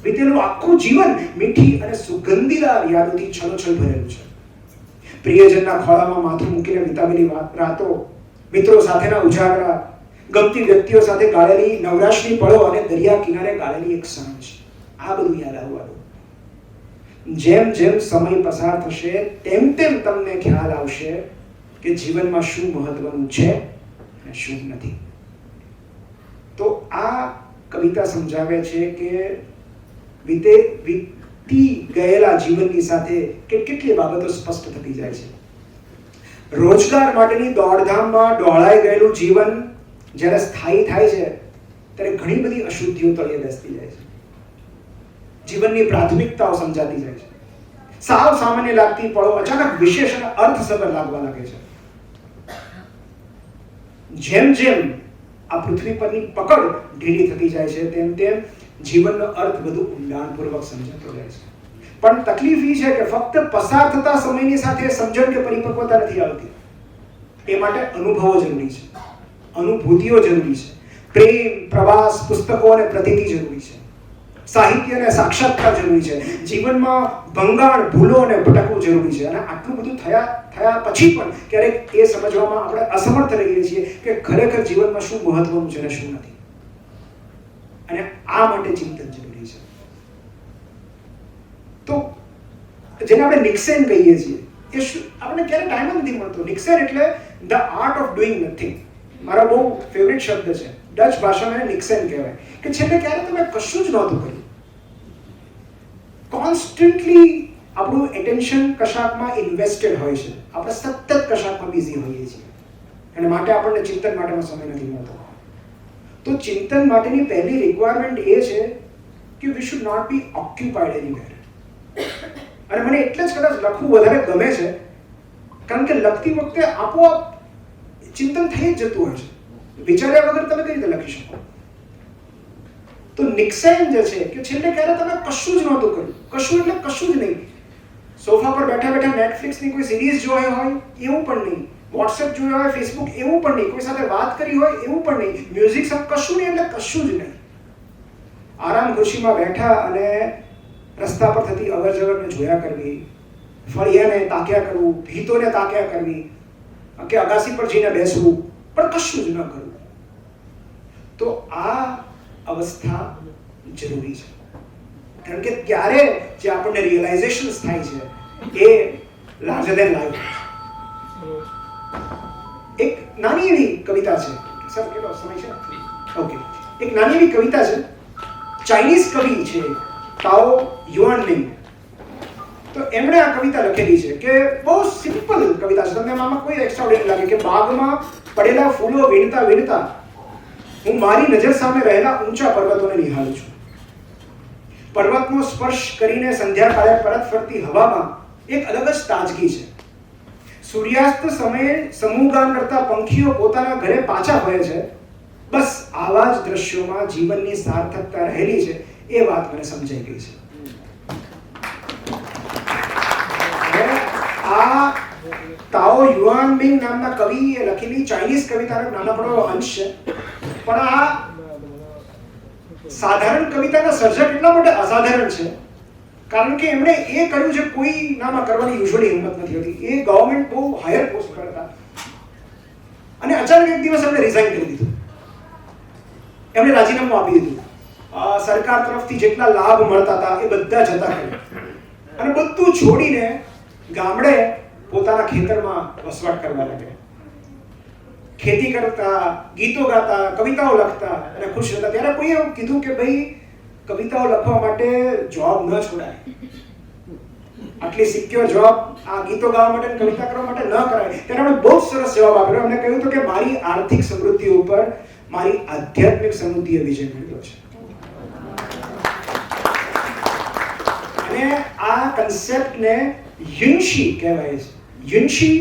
S1: વીતેલું આખું જીવન મીઠી અને સુગંધીદાર યાદોથી છલોછલ ભરેલું છે. પ્રિયજનના ખોળામાં માથું મૂકીને વિતાવેલી રાતો, મિત્રો સાથેના ઉજાગરા, ગમતી વ્યક્તિઓ સાથે ગાળેલી નવરાશની પળો અને દરિયા કિનારે ગાળેલી એક સાંજ, આ બધું યાદ આવવાનું. જેમ જેમ સમય પસાર થશે તેમ તેમ તમને ખ્યાલ આવશે કે જીવનમાં શું મહત્વનું છે અને શું નથી. તો આ કવિતા સમજાવે છે કે વીતી ગયેલા જીવનની સાથે કેટલી બાબતો સ્પષ્ટ થતી જાય છે. રોજગાર માટેની દોડધામમાં ડોળાઈ ગયેલું જીવન જ્યારે સ્થાયી થાય છે ત્યારે ઘણી બધી અશુદ્ધિઓ તળિયે બેસતી જાય છે. જીવનની પ્રાથમિકતાઓ સમજાતી જાય છે. સાવ સામાન્ય લાગતી પળો અચાનક વિશેષ અને અર્થસભર લાગવા લાગે છે. જેમ જેમ આ પૃથ્વી પરની પકડ ઢીલી થતી જાય છે તેમ તેમ જીવનનો અર્થ વધુ ઊંડાણપૂર્વક સમજાતો જાય છે. પણ તકલીફ એ છે કે ફક્ત પસાર થતા સમયની સાથે સમજણ કે પરિપક્વતા નથી આવતી. એ માટે અનુભવો જરૂરી છે, અનુભૂતિઓ જરૂરી છે, પ્રેમ, પ્રવાસ, પુસ્તકો અને પ્રતીતિ જરૂરી છે, સાહિત્ય અને સાક્ષાત્કાર જરૂરી છે, જીવનમાં ભંગાણ, ભૂલો અને ભટકવું જરૂરી છે. અને આટલું બધું થયા પછી પણ ક્યારેક એ સમજવામાં આપણે અસમર્થ રહીએ છીએ કે ખરેખર જીવનમાં શું મહત્વનું છે અને શું નથી. અને આ માટે ચિંતન જરૂરી છે. તો જેને આપણે નિક્સેન કહીએ છીએ, એ આપણને ક્યારે ટાઈમ જ નથી મળતો. નિક્સેન એટલે the art of doing nothing. મારો બહુ ફેવરિટ શબ્દ છે. ડચ ભાષામાં એને નિક્સેન કહેવાય કે છેલ્લે ક્યારે તમે કશું જ નહોતું કર્યું. કોન્સ્ટન્ટલી આપણું એટેન્શન કશાકમાં ઇન્વેસ્ટેડ હોય છે. આપણે સતત કશાકમાં બિઝી હોઈએ છીએ અને માટે આપણને ચિંતન માટેનો સમય નથી મળતો. તો ચિંતન માટેની પહેલી રિક્વાયરમેન્ટ એ છે કે we should not be occupied anywhere. અને મને એટલે જ કદાચ લખવું વધારે ગમે છે કારણ કે લખતી વખતે આપોઆપ ચિંતન થઈ જ જતું હોય છે. વિચાર્યા વગર તમે કઈ રીતે લખી શકો? તો નિક્સેન જે છે કે છેલ્લે ક્યારે તમે કશું જ નહોતું કર્યું. કશું એટલે કશું જ નહીં. સોફા પર બેઠા બેઠા નેટફ્લિક્સની કોઈ સિરીઝ જોઈ હોય એવું પણ નહીં, વોટ્સએપ જોયા હોય, ફેસબુક એવું પણ નહીં, કોઈ સાથે વાત કરી હોય એવું પણ નહીં, મ્યુઝિક કશું નહીં એટલે કશું જ નહીં. આરામ ખુરશીમાં બેઠા અને રસ્તા પર થતી અવર જવરને જોયા કરવી, ફળિયાને તાક્યા કરવું, ભીતોને તાક્યા કરવી કે અગાસી પર જઈને બેસવું, પણ કશું જ ન કરવું. તો આ અવસ્થા જરૂરી છે કારણ કે ત્યારે જે આપણને રિયલાઇઝેશન થાય છે એ લાર્જર ધેન લાઈફ. એક નાની એવી કવિતા છે. સર કેટલો સમય છે? ઓકે. એક નાની એવી કવિતા છે. ચાઇનીઝ કવિ છે તાઓ યુઆનમિંગ. તો એમણે આ કવિતા લખેલી છે કે બહુ સિમ્પલ કવિતા છે. તમને આમાં કોઈ એક્સ્ટ્રાઓર્ડિનરી લાગે કે બાગમાં પડેલા ફૂલો વીણતા વીણતા હું મારી નજર સામે રહેલા ઊંચા પર્વતોને નિહાળું છું. પર્વતનો સ્પર્શ કરીને સંધ્યાકાળે પરત ફરતી હવામાં એક અલગ જ તાજગી છે. સૂર્યાસ્ત સમયે સમૂહગાન કરતા પંખીઓ પોતાના ઘરે પાછા ફરે છે. બસ આવા જ દ્રશ્યોમાં જીવનની સાર્થકતા રહેલી છે. એ વાત મને સમજાઈ ગઈ છે. આ તાઓ યુઆનમિંગ નામના કવિએ લખેલી ચાઇનીઝ કવિતાનો નાનકડો અંશ છે. પણ આ સાધારણ કવિતાના સર્જક એટલા માટે અસાધારણ છે કારણ કે એમણે એ કર્યું છે કોઈ નામાં કરવાની યુઝ્યુઅલી હિંમત નથી હોતી. એ ગવર્નમેન્ટ બહુ હાયર પોસ્ટ પર હતા અને અચાનક એક દિવસ એમણે રિઝાઇન કરી દીધું. એમણે રાજીનામું આપી દીધું. સરકાર તરફથી જેટલા લાભ મળતા હતા એ બધા જતા રહ્યા અને બધું છોડીને ગામડે પોતાના ખેતરમાં વસવાટ કરવા લાગ્યા. ખેતી કરતા, ગીતો ગાતા, કવિતાઓ લખતા અને ખુશ રહેતા. ત્યારે કોઈએ એવું કીધું કે ભાઈ કવિતાઓ લખવા માટે જોબ ન છોડાય, આટલી સિક્યોર જોબ આ ગીતો ગાવા માટે અને કવિતા કરવા માટે ન કરાય. ત્યારે આપણે બહુ સરસ જવાબ આપ્યો. એમણે કહ્યું હતું કે મારી આર્થિક સમૃદ્ધિ ઉપર મારી આધ્યાત્મિક સમૃદ્ધિએ વિજય મેળવ્યો છે. અને આ કન્સેપ્ટને યુનશી કહેવાય છે. યુનશી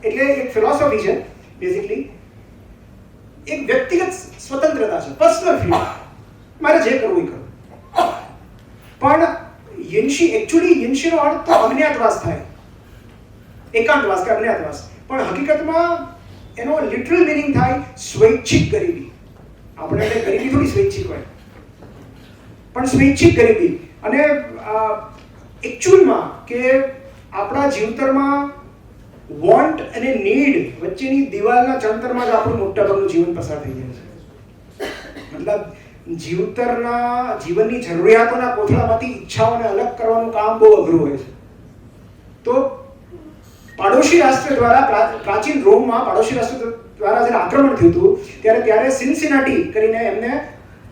S1: એટલે એક ફિલોસોફી છે. બેઝિકલી એક વ્યક્તિગત સ્વતંત્રતા છે, પર્સનલ ફ્રીડમ. મારે જે કરવું એ કરું. પણ યુનશીનો અર્થ તો અજ્ઞાતવાસ થાય, એકાંતવાસ કે અજ્ઞાતવાસ. પણ હકીકતમાં એનો લિટરલ મિનિંગ થાય સ્વૈચ્છિક ગરીબી. આપણે એટલે ગરીબી થોડી સ્વૈચ્છિક હોય, પણ સ્વૈચ્છિક ગરીબી. અને એકચ્યુઅલમાં કે આપણા જીવતરમાં વોન્ટ અને નીડ વચ્ચેની દિવાલના ચણતરમાં જ આપણું મોટાભાગનું જીવન પસાર થઈ જાય છે. મતલબ જીવનની જરૂરિયાતોના કોથળામાંથી ઈચ્છાઓને અલગ કરવાનું કામ બહુ અઘરું હોય છે. તો પાડોશી રાષ્ટ્ર દ્વારા, પ્રાચીન રોમમાં પાડોશી રાષ્ટ્ર દ્વારા જ્યારે આક્રમણ થયું હતું ત્યારે સિન્સિનાટી કરીને એમને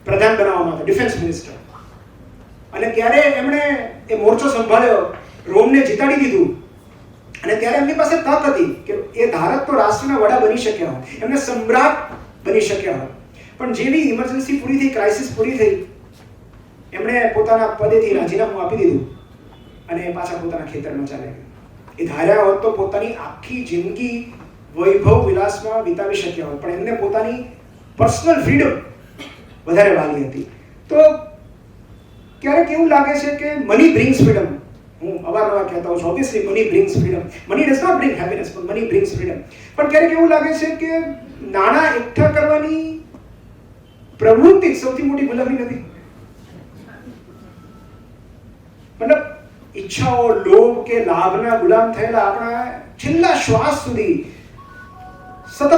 S1: પ્રધાન બનાવવામાં હતા, ડિફેન્સ મિનિસ્ટર. અને ત્યારે એમણે એ મોરચો સંભાળ્યો, રોમને જીતાડી દીધું. અને ત્યારે એમની પાસે તક હતી કે એ ધારક તો રાષ્ટ્રના વડા બની શક્યા હોત, એમને સમ્રાટ બની શક્યા હોત. પણ જેવી ઇમરજન્સી પૂરી થઈ, ક્રાઇસિસ પૂરી થઈ, એમણે પોતાના પદેથી રાજીનામું આપી દીધું અને પાછા પોતાના ખેતરમાં ચાલ્યા ગયા. એ ધાર્યા હોત તો પોતાની આખી જિંદગી વૈભવ વિલાસમાં વિતાવી શક્યા હોત, પણ એમને પોતાની પર્સનલ ફ્રીડમ વધારે વાલી હતી. તો ક્યારેક એવું લાગે છે કે મની બ્રિંગ્સ ફ્રીડમ. હું અવારનવાર કહેતા હોઉં છું, obviously money brings freedom. Money does not bring happiness, પણ મની બ્રિંગ્સ ફ્રીડમ. પણ ક્યારેક એવું લાગે છે કે નાણાં એકઠા કરવાની પ્રવૃત્તિ સૌથી મોટી ગુલામી નથી. મતલબ ઈચ્છાઓ, લોભ કે લાભના ગુલામ થયેલા આપણા છેલ્લા શ્વાસ સુધી સતત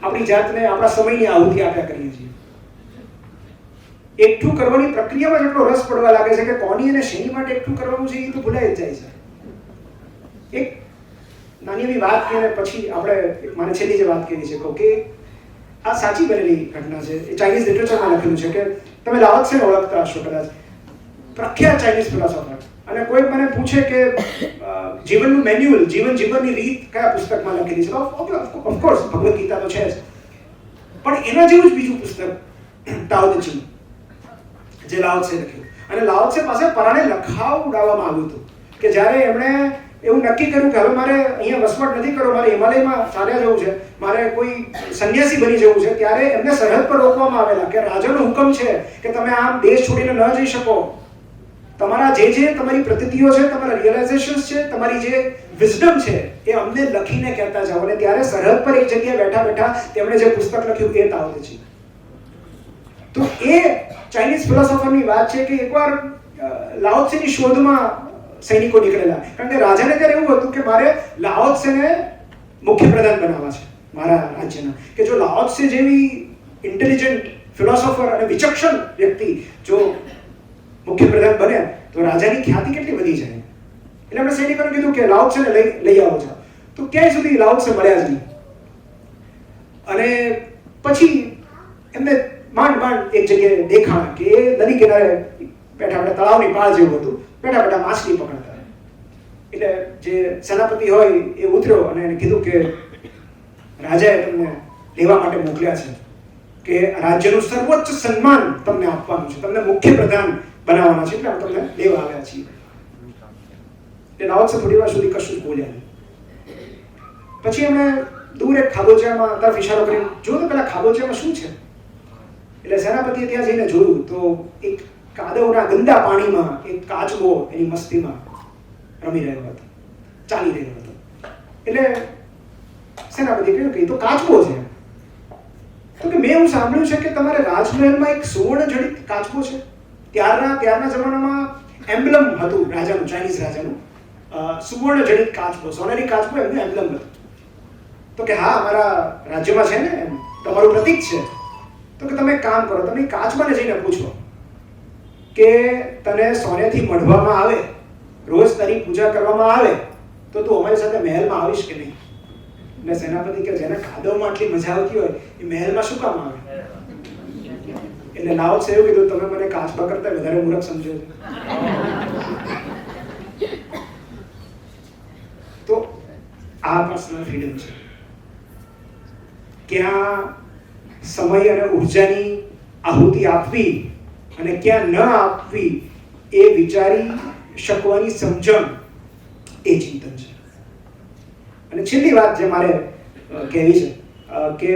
S1: આપણી જાતને, આપણા સમયની આહુતિ આપ્યા કરીએ છીએ. એકઠું કરવાની પ્રક્રિયામાં જેટલો રસ પડવા લાગે છે કે કોની અને શેની માટે એકઠું કરવાનું છે એ તો ભૂલાઈ જ જાય છે. એક નાની એવી વાત કહીને પછી મારે છેલ્લી જે વાત કહેવી છે કહું કે આ સાચી બનેલી ઘટના છે. એ ચાઇનીઝ લિટરેચરમાં લખેલું છે કે તમે લાઓ ત્સે ઓળખતા હશો કદાચ, પ્રખ્યાત ચાઇનીઝ ફિલોસોફર. અને કોઈ મને પૂછે કે જીવનનું મેન્યુઅલ, જીવન જીવનની રીત કયા પુસ્તકમાં લખેલી છે, ઓફકોર્સ ભગવદ્ ગીતા તો છે જ, પણ એના જેવું જ બીજું પુસ્તક તાઓ તે ચીન, જે લાઓ ત્સે લખ્યું. અને લાઓ ત્સે પાસે પરાણે લખાવડાવવામાં આવ્યું હતું કે જ્યારે એમણે એવું નક્કી કર્યું કે હવે મારે અહીંયા વસવાટ નથી કરવો, મારે હિમાલયમાં ચાલ્યા જવું છે, મારે કોઈ સંન્યાસી બની જવું છે, ત્યારે એમને સરહદ પર રોકવામાં આવેલા કે રાજાનો હુકમ છે કે તમે આમ દેશ છોડીને ન જઈ શકો. તમારા જે તમારી પ્રતિતિઓ છે, તમારા રિયલાઇઝેશન્સ છે, તમારી જે વિઝડમ છે એ અમને લખીને કહેતા જાઓ. અને ત્યારે સરહદ પર એક જગ્યાએ બેઠા બેઠા તેમણે જે પુસ્તક લખ્યું એ તાઓ તે ચીન. તો એ ચાઇનીઝ ફિલોસોફરની વાત છે કે એકવાર લાઓ ત્સેની શોધમાં સૈનિકો નીકળેલા. કારણ કે રાજાને ત્યારે એવું હતું કે મારે લાઓ ત્સેને મુખ્ય પ્રધાન બનાવવા છે મારા રાજ્યના. કે જો લાઓ ત્સે જેવી ઇન્ટેલિજન્ટ ફિલોસોફર અને વિચક્ષણ વ્યક્તિ જો મુખ્ય પ્રધાન બને તો રાજાની ખ્યાતિ કેટલી વધી જાય. એટલે આપણે સૈનિકોને કીધું કે લાઓ ત્સેને લઈ આવો છો. તો ક્યાંય સુધી લાઓ ત્સે મળ્યા જ નહીં. અને પછી એમને માંડ એક જગ્યાએ દેખાણ કે નદી કિનારે બેઠા બેઠા, તળાવની પાળ જેવું હતું, બેઠા બેઠા માછલી પકડતા. એટલે જે સેનાપતિ હોય એ ઉતર્યો અને એને કીધું કે રાજાએ તમને લેવા માટે મોકલ્યા છે કે રાજ્યનું સર્વોચ્ચ સન્માન તમને આપવાનું છે, તમને મુખ્ય પ્રધાન બનાવવાના છે, એટલે અમે તમને લેવા આવ્યા છીએ. એટલે લાઓ ત્સે થોડી વાર સુધી કશું જ બોલ્યા નહીં. પછી એમણે દૂર એક ખાબોચિયામાં તરફ ઇશારો કરીને જોયું તો પેલા ખાબોચિયામાં શું છે. એટલે સેનાપતિએ ત્યાં જઈને જોયું તો એક કાદવના ગંદા પાણીમાં એક કાચબો એની મસ્તીમાં રમી રહ્યો હતો, ચાલી રહ્યો હતો. એટલે સેનાપતિએ કહ્યું કે એ તો કાચબો છે. તો કે મેં એવું સાંભળ્યું છે કે તમારે રાજમહેલમાં એક સુવર્ણ જડિત કાચબો છે. ત્યારના જમાનામાં એમ્બ્લમ હતું રાજાનું, ચાઇનીઝ રાજાનું સુવર્ણ જડિત કાચબો, સોનેરી કાચબો એમનું એમ્બ્લમ હતું. તો કે હા, અમારા રાજ્યમાં છે ને, તમારું પ્રતીક છે. તો કે તમે એક કામ કરો, તમે કાચબાને જઈને પૂછો કે તને સોનેથી મઢવામાં આવે, રોજ તારી પૂજા કરવામાં આવે તો તું અમારી સાથે મહેલમાં આવીશ કે નહીં. એટલે સેનાપતિ કે જેને કાદવમાં આટલી મજા આવતી હોય એ મહેલમાં શું કામ આવે. એટલે લાઓ ત્સે એવું કીધું, તમે મને કાચબા કરતા વધારે મૂર્ખ સમજો છો. તો આ પર્સનલ ફ્રીડમ છે. ક્યાં સમય અને ઉર્જાની આહુતિ આપવી અને ક્યાં ન આપવી એ વિચારી શકવાની સમજણ એ ચિંતન છે. અને છેલ્લી વાત જે મારે કહેવી છે કે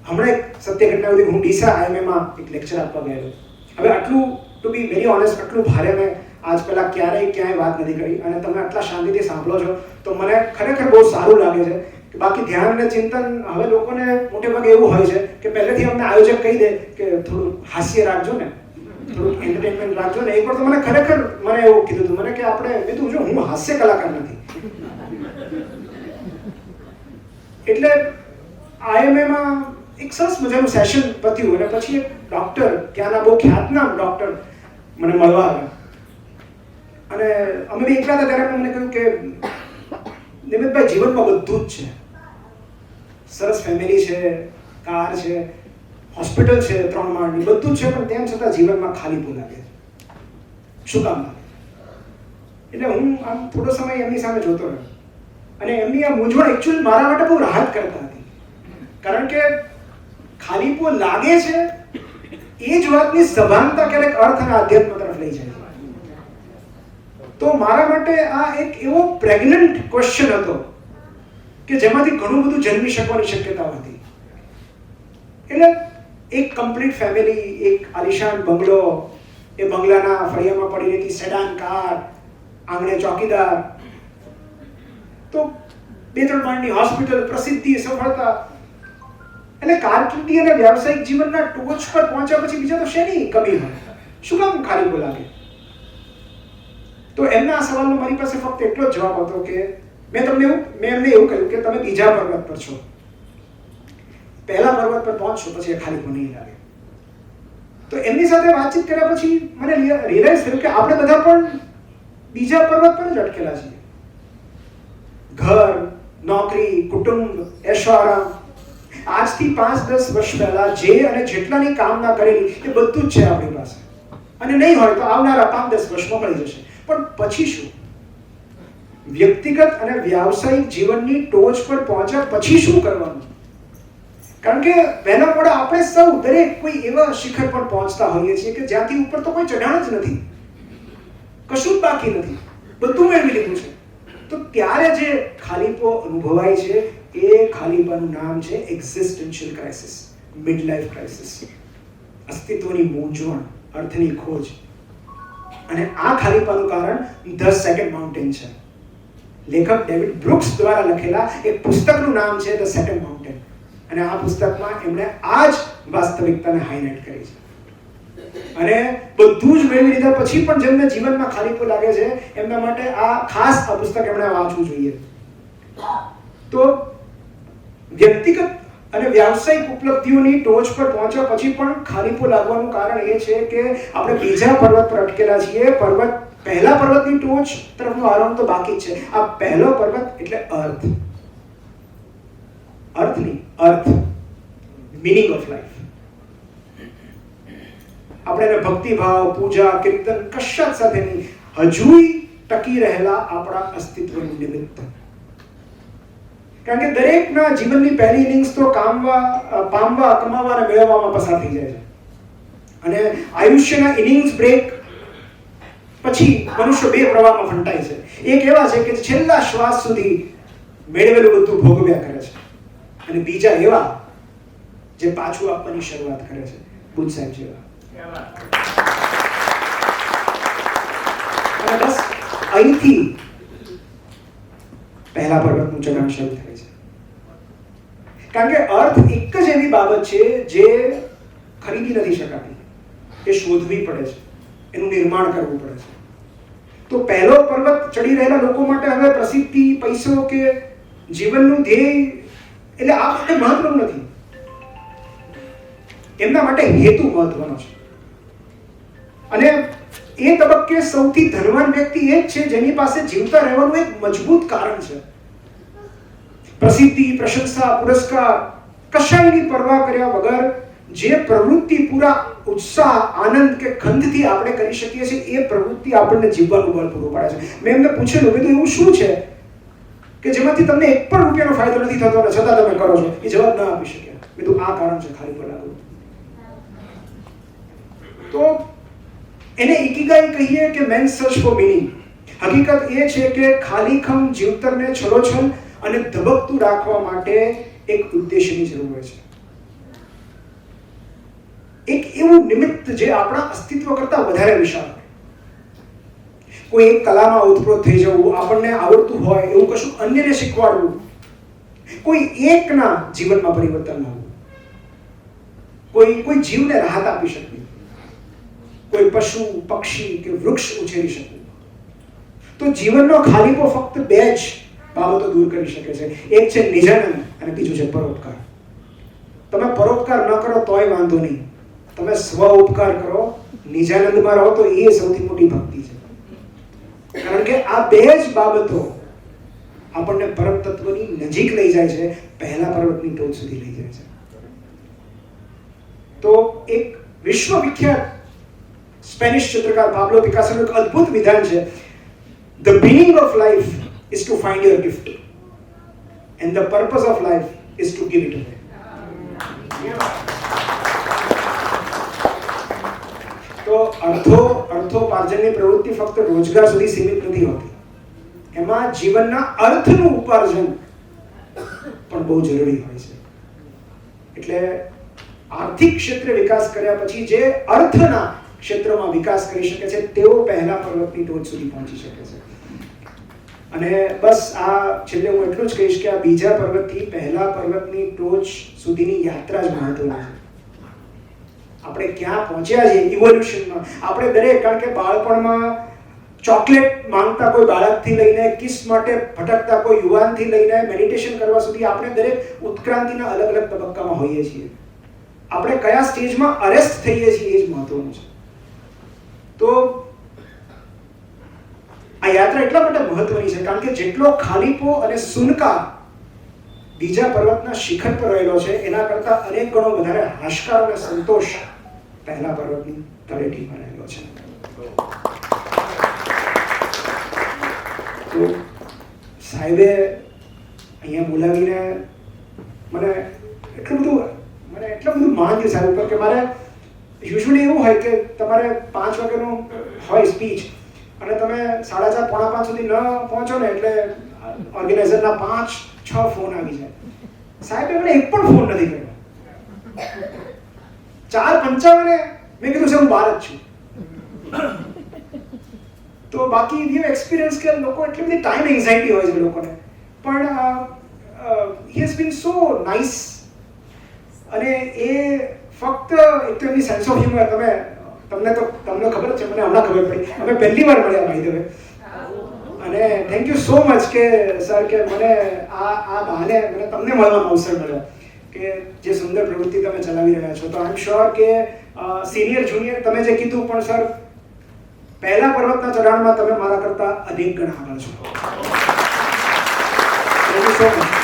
S1: હમણાં એક સત્ય ઘટના હતી. હું ડીસા IIM માં એક લેક્ચર આપવા ગયેલો. હવે આટલું, ટુ બી વેરી ઓનેસ્ટ, આટલું ભારે મેં આજ પહેલા ક્યારેય ક્યાંય વાત નથી કરી અને તમે આટલા શાંતિથી સાંભળો છો તો મને ખરેખર બહુ સારું લાગે છે. બાકી ધ્યાન અને ચિંતન હવે લોકોને મોટે ભાગે એવું હોય છે કે પહેલેથી અમને આયોજક કહી દે કે થોડું હાસ્ય રાખજો ને, થોડુંક એન્ટરટેનમેન્ટ રાખજો ને. એકવાર તો મને ખરેખર મને એવું કીધું હતું મને કે આપણે મેં કીધું જો હું હાસ્ય કલાકાર નથી. એટલે IMA એક સરસ મજાનું સેશન પત્યું અને પછી એક ડોક્ટર, ત્યાંના બહુ ખ્યાતનામ ડોક્ટર મને મળવા આવ્યા અને અમે બી એકલા હતા ત્યારે મને કહ્યું કે નિમિતભાઈ, જીવનમાં બધું જ છે. સરસ ફેમિલી છે, કાર છે, હોસ્પિટલ છે 3 માળની, બધું જ છે, પણ તેમ છતાં જીવનમાં ખાલીપો લાગે. શું કામ લાગે? એટલે હું આમ થોડો સમય એમની સામે જોતો રહ્યો અને એમની આ મૂંઝવણ એકચ્યુઅલી મારા માટે બહુ રાહત કરતા હતી. કારણ કે ખાલીપો લાગે છે એ જ વાતની સભાનતા ક્યારેક અર્થ અને આધ્યાત્મ તરફ લઈ જાય છે. તો મારા માટે આ એક એવો પ્રેગ્નન્ટ ક્વેશ્ચન હતો કે જેમાંથી ઘણું બધું જન્મી શકવાની શક્યતા હતી. એટલે એક કમ્પ્લીટ ફેમિલી, એક આલિશાન બંગલો, એ બંગલાના ફળિયામાં પડી રહેતી સેડાન કાર, આંગણે ચોકીદાર, તો 2-3 માળની હોસ્પિટલ, પ્રસિદ્ધિ, સફળતા. એટલે કારકિર્દી અને વ્યવસાયિક જીવનના ટોચ પર પહોંચ્યા પછી બીજા તો શેની કમી હોય? શું કામ ખાલીપો લાગે? તો એમના આ સવાલનો મારી પાસે ફક્ત એટલો જ જવાબ હતો કે મેં એમને એવું કહ્યું કે તમે બીજા પર્વત પર છો, પહેલા પર્વત પર પહોંચશો પછી એ ખાલીપો નહીં લાગે. તો એમની સાથે વાતચીત કર્યા પછી મને રિયલાઇઝ થયું કે આપણે બધા પણ બીજા પર્વત પર જ અટકેલા છીએ. ઘર, નોકરી, કુટુંબ, એશોઆરામ, આજથી 5-10 વર્ષ પહેલા જે અને જેટલાની કામના કરેલી એ બધું જ છે આપણી પાસે અને નહીં હોય તો આવનારા 5-10 વર્ષમાં મળી જશે. પણ પછી શું? વ્યક્તિગત અને વ્યાવસાયિક જીવનની ટોચ પર પહોંચ્યા પછી શું કરવાનું? કારણ કે વહેલા મોડા આપણે સૌ દરેક કોઈ એવા શિખર પર પહોંચતા હોઈએ છીએ કે જ્યાંથી ઉપર તો કોઈ ચઢાણ જ નથી, કશું જ બાકી નથી, બધું મેળવી લીધું છે. તો ત્યારે જે ખાલીપો અનુભવાય છે એ ખાલીપાનું નામ છે એક્ઝિસ્ટેન્શિયલ ક્રાઇસિસ, મિડ લાઈફ ક્રાઇસિસ, અસ્તિત્વની મૂંઝવણ, અર્થની ખોજ. અને આ ખાલીપાનું કારણ ધ સેકન્ડ માઉન્ટેન છે. લેખક ડેવિડ બ્રુક્સ દ્વારા લખેલા એક પુસ્તકનું નામ છે ધ સેકન્ડ માઉન્ટેન અને આ પુસ્તકમાં એમણે આ જ વાસ્તવિકતાને હાઇલાઇટ કરી છે. અને બધું જ મેળવી લીધા પછી પણ જેમને જીવનમાં ખાલીપો લાગે છે એમના માટે આ ખાસ આ પુસ્તક એમણે વાંચવું જોઈએ. તો વ્યક્તિગત અને વ્યાવસાયિક ઉપલબ્ધિઓની ટોચ પર પહોંચ્યા પછી પણ ખાલીપો લાગવાનું કારણ એ છે કે આપણે બીજા પર્વત પર અટકેલા છીએ. પહેલા પર્વતની ટોચ તરફનો આરોહણ તો બાકી જ છે. આ પહેલો પર્વત એટલે અર્થ, મીનિંગ ઓફ લાઈફ. આપણે ભક્તિભાવ, પૂજા, કીર્તન કશાક સાથે નહીં, હજુય ટકી રહેલા આપણા અસ્તિત્વનું નિમિત્ત. કારણ કે દરેકના જીવનની પહેલી ઇનિંગ્સ તો પામવા, કમાવા અને મેળવવામાં પસાર થઈ જાય છે અને આયુષ્યના ઇનિંગ્સ બ્રેક પછી મનુષ્ય 2 પ્રવાહમાં ફંટાય છે. એક એવા છે કે છેલ્લા શ્વાસ સુધી મેળવેલું બધું ભોગવ્યા કરે છે અને બીજા એવા જે પાછું આપવાની શરૂઆત કરે છે, બુદ્ધ સાહેબ જેવા. અને બસ અહીંથી પહેલા પર્વતનું ચઢાણ શરૂ થાય છે. કારણ કે અર્થ એક જ એવી બાબત છે જે ખરીદી નથી શકાતી, એ શોધવી પડે છે, એનું નિર્માણ કરવું પડે છે. તો પહેલો પર્વત ચડી રહેલા લોકો માટે હવે પ્રસિદ્ધિ, પૈસો કે જીવનનું ધ્યેય એટલે આ માટે મહત્વનું નથી. એમના માટે હેતુ મહત્વનો છે. અને એ તબક્કે સૌથી ધનવાન વ્યક્તિ એ જ છે જેની પાસે જીવતા રહેવાનું એક મજબૂત કારણ છે. પ્રસિદ્ધિ, પ્રશંસા, પુરસ્કાર કશાયની પરવા કર્યા વગર જે પ્રવૃત્તિ પૂરા ઉત્સાહ, આનંદ કે ખંતથી આપણે કરી શકીએ છીએ એ પ્રવૃત્તિ આપણને જીવવાનું બળ પૂરું પાડે છે. મેં એમને પૂછેલું કે એવું શું છે કે જેમાંથી તમને 1 પણ રૂપિયાનો ફાયદો નથી થતો અને છતાં તમે કરો છો? એ જવાબ ના આપી શક્યા. મેં કીધું આ કારણ છે ખાલીપો લાગવું. તો એને ઇકિગાઈ કહીએ કે મેન્સ સર્ચ ફોર મીનિંગ. હકીકત એ છે કે ખાલીખમ જીવતરને છલોછલ અને ધબકતું રાખવા માટે એક ઉદ્દેશ્યની જરૂર હોય છે. એક એવું નિમિત્ત જે આપણા અસ્તિત્વ કરતા વધારે વિશાળ હોય. કોઈ એક કલામાં ઓતપ્રોત થઈ જવું, આપણને આવડતું હોય એવું કશું અન્યને શીખવાડવું, કોઈ એકના જીવનમાં પરિવર્તન લાવવું, કોઈ જીવને રાહત આપી શકવી, કોઈ પશુ પક્ષી કે વૃક્ષ ઉછેરી શકવું. તો જીવનનો ખાલીપો ફક્ત બે જ બાબતો દૂર કરી શકે છે. એક છે નિજાનંદ અને બીજું છે પરોપકાર. તમે પરોપકાર ન કરો તોય વાંધો નહીં, તમે સ્વ ઉપકાર કરો, નિજાનંદમાં રહો તો એ સૌથી મોટી ભક્તિ છે. કારણ કે આ બે જ બાબતો આપણને પરમ તત્વની નજીક લઈ જાય છે, પહેલા પર્વતની ટોચ સુધી લઈ જાય છે. તો એક વિશ્વવિખ્યાત સ્પેનિશ ચિત્રકાર પાબ્લો પિકાસોનું એક અદ્ભુત વિધાન છે, The meaning of life is to find your gift and the purpose of life is to give it away. તો અર્થોપાર્જનની પ્રવૃત્તિ ફક્ત રોજગાર સુધી સીમિત નથી હોતી. એમાં જીવનના અર્થનું ઉપાર્જન પણ બહુ જરૂરી હોય છે. એટલે આર્થિક ક્ષેત્રે વિકાસ કર્યા પછી જે અર્થના ક્ષેત્રમાં વિકાસ કરી શકે છે તેઓ પહેલા પર્વતની ટોચ સુધી પહોંચી શકે છે. અને બસ આ છેલ્લે હું એટલું જ કહીશ કે આ બીજા પર્વતથી પહેલા પર્વતની ટોચ સુધીની યાત્રા જ મહત્વની છે. આપણે ક્યાં પહોંચ્યા છીએ ઇવોલ્યુશનમાં, આપણે દરેક, કારણ કે બાળપણમાં ચોકલેટ માંગતા કોઈ બાળકથી લઈને કિસ માટે ભટકતા કોઈ યુવાનથી લઈને મેડિટેશન કરવા સુધી આપણે દરેક ઉત્ક્રાંતિના અલગ અલગ તબક્કામાં હોઈએ છીએ. આપણે કયા સ્ટેજમાં અરેસ્ટ થઈએ છીએ એ જ મહત્વનું છે. તો આ યાત્રા એટલા માટે મહત્વની છે કારણ કે જેટલો ખાલીપો અને સુનકાર બીજા પર્વતના શિખર પર રહેલો છે એના કરતા અનેક ગણો વધારે હાશકાર અને સંતોષ પહેલા પર્વતની તળેટીમાં રહેલો છે. તો સાહેબે અહીંયા બોલાવીને મને એટલું બધું માન થયું સાહેબ ઉપર કે મારે યુઝ્યુઅલી એવું હોય કે તમારે 5 વાગ્યાનું હોય સ્પીચ અને તમે 4:30 પોણા 5 સુધી ન પહોંચો ને એટલે ઓર્ગેનાઇઝરના 5-6 ફોન આવી જાય. સાહેબે મને એક પણ ફોન નથી કર્યો. 4:55 મેં કીધું છે હું બહાર જ છું. તો બાકી વ્યૂ એક્સપિરિયન્સ કે લોકો એટલી બધી ટાઈમ એન્ઝાઇટી હોય છે લોકોને, પણ he has been so nice. અને એ ફક્ત એક તો એમની સેન્સ ઓફ હ્યુમર, તમને ખબર જ છે, મને હમણાં ખબર પડી, અમે પહેલી વાર મળ્યા ભાઈ હવે. અને થેન્ક યુ સો મચ કે સર કે મને આ બહાને મને તમને મળવાનો અવસર મળ્યો કે જે સુંદર પ્રવૃત્તિ તમે ચલાવી રહ્યા છો. તો આઈ એમ શ્યોર કે સિનિયર જુનિયર તમે જે કીધું, પણ સર પહેલા પર્વતના ચઢાણમાં તમે મારા કરતા અનેક ગણા આગળ છો. Thank you so much.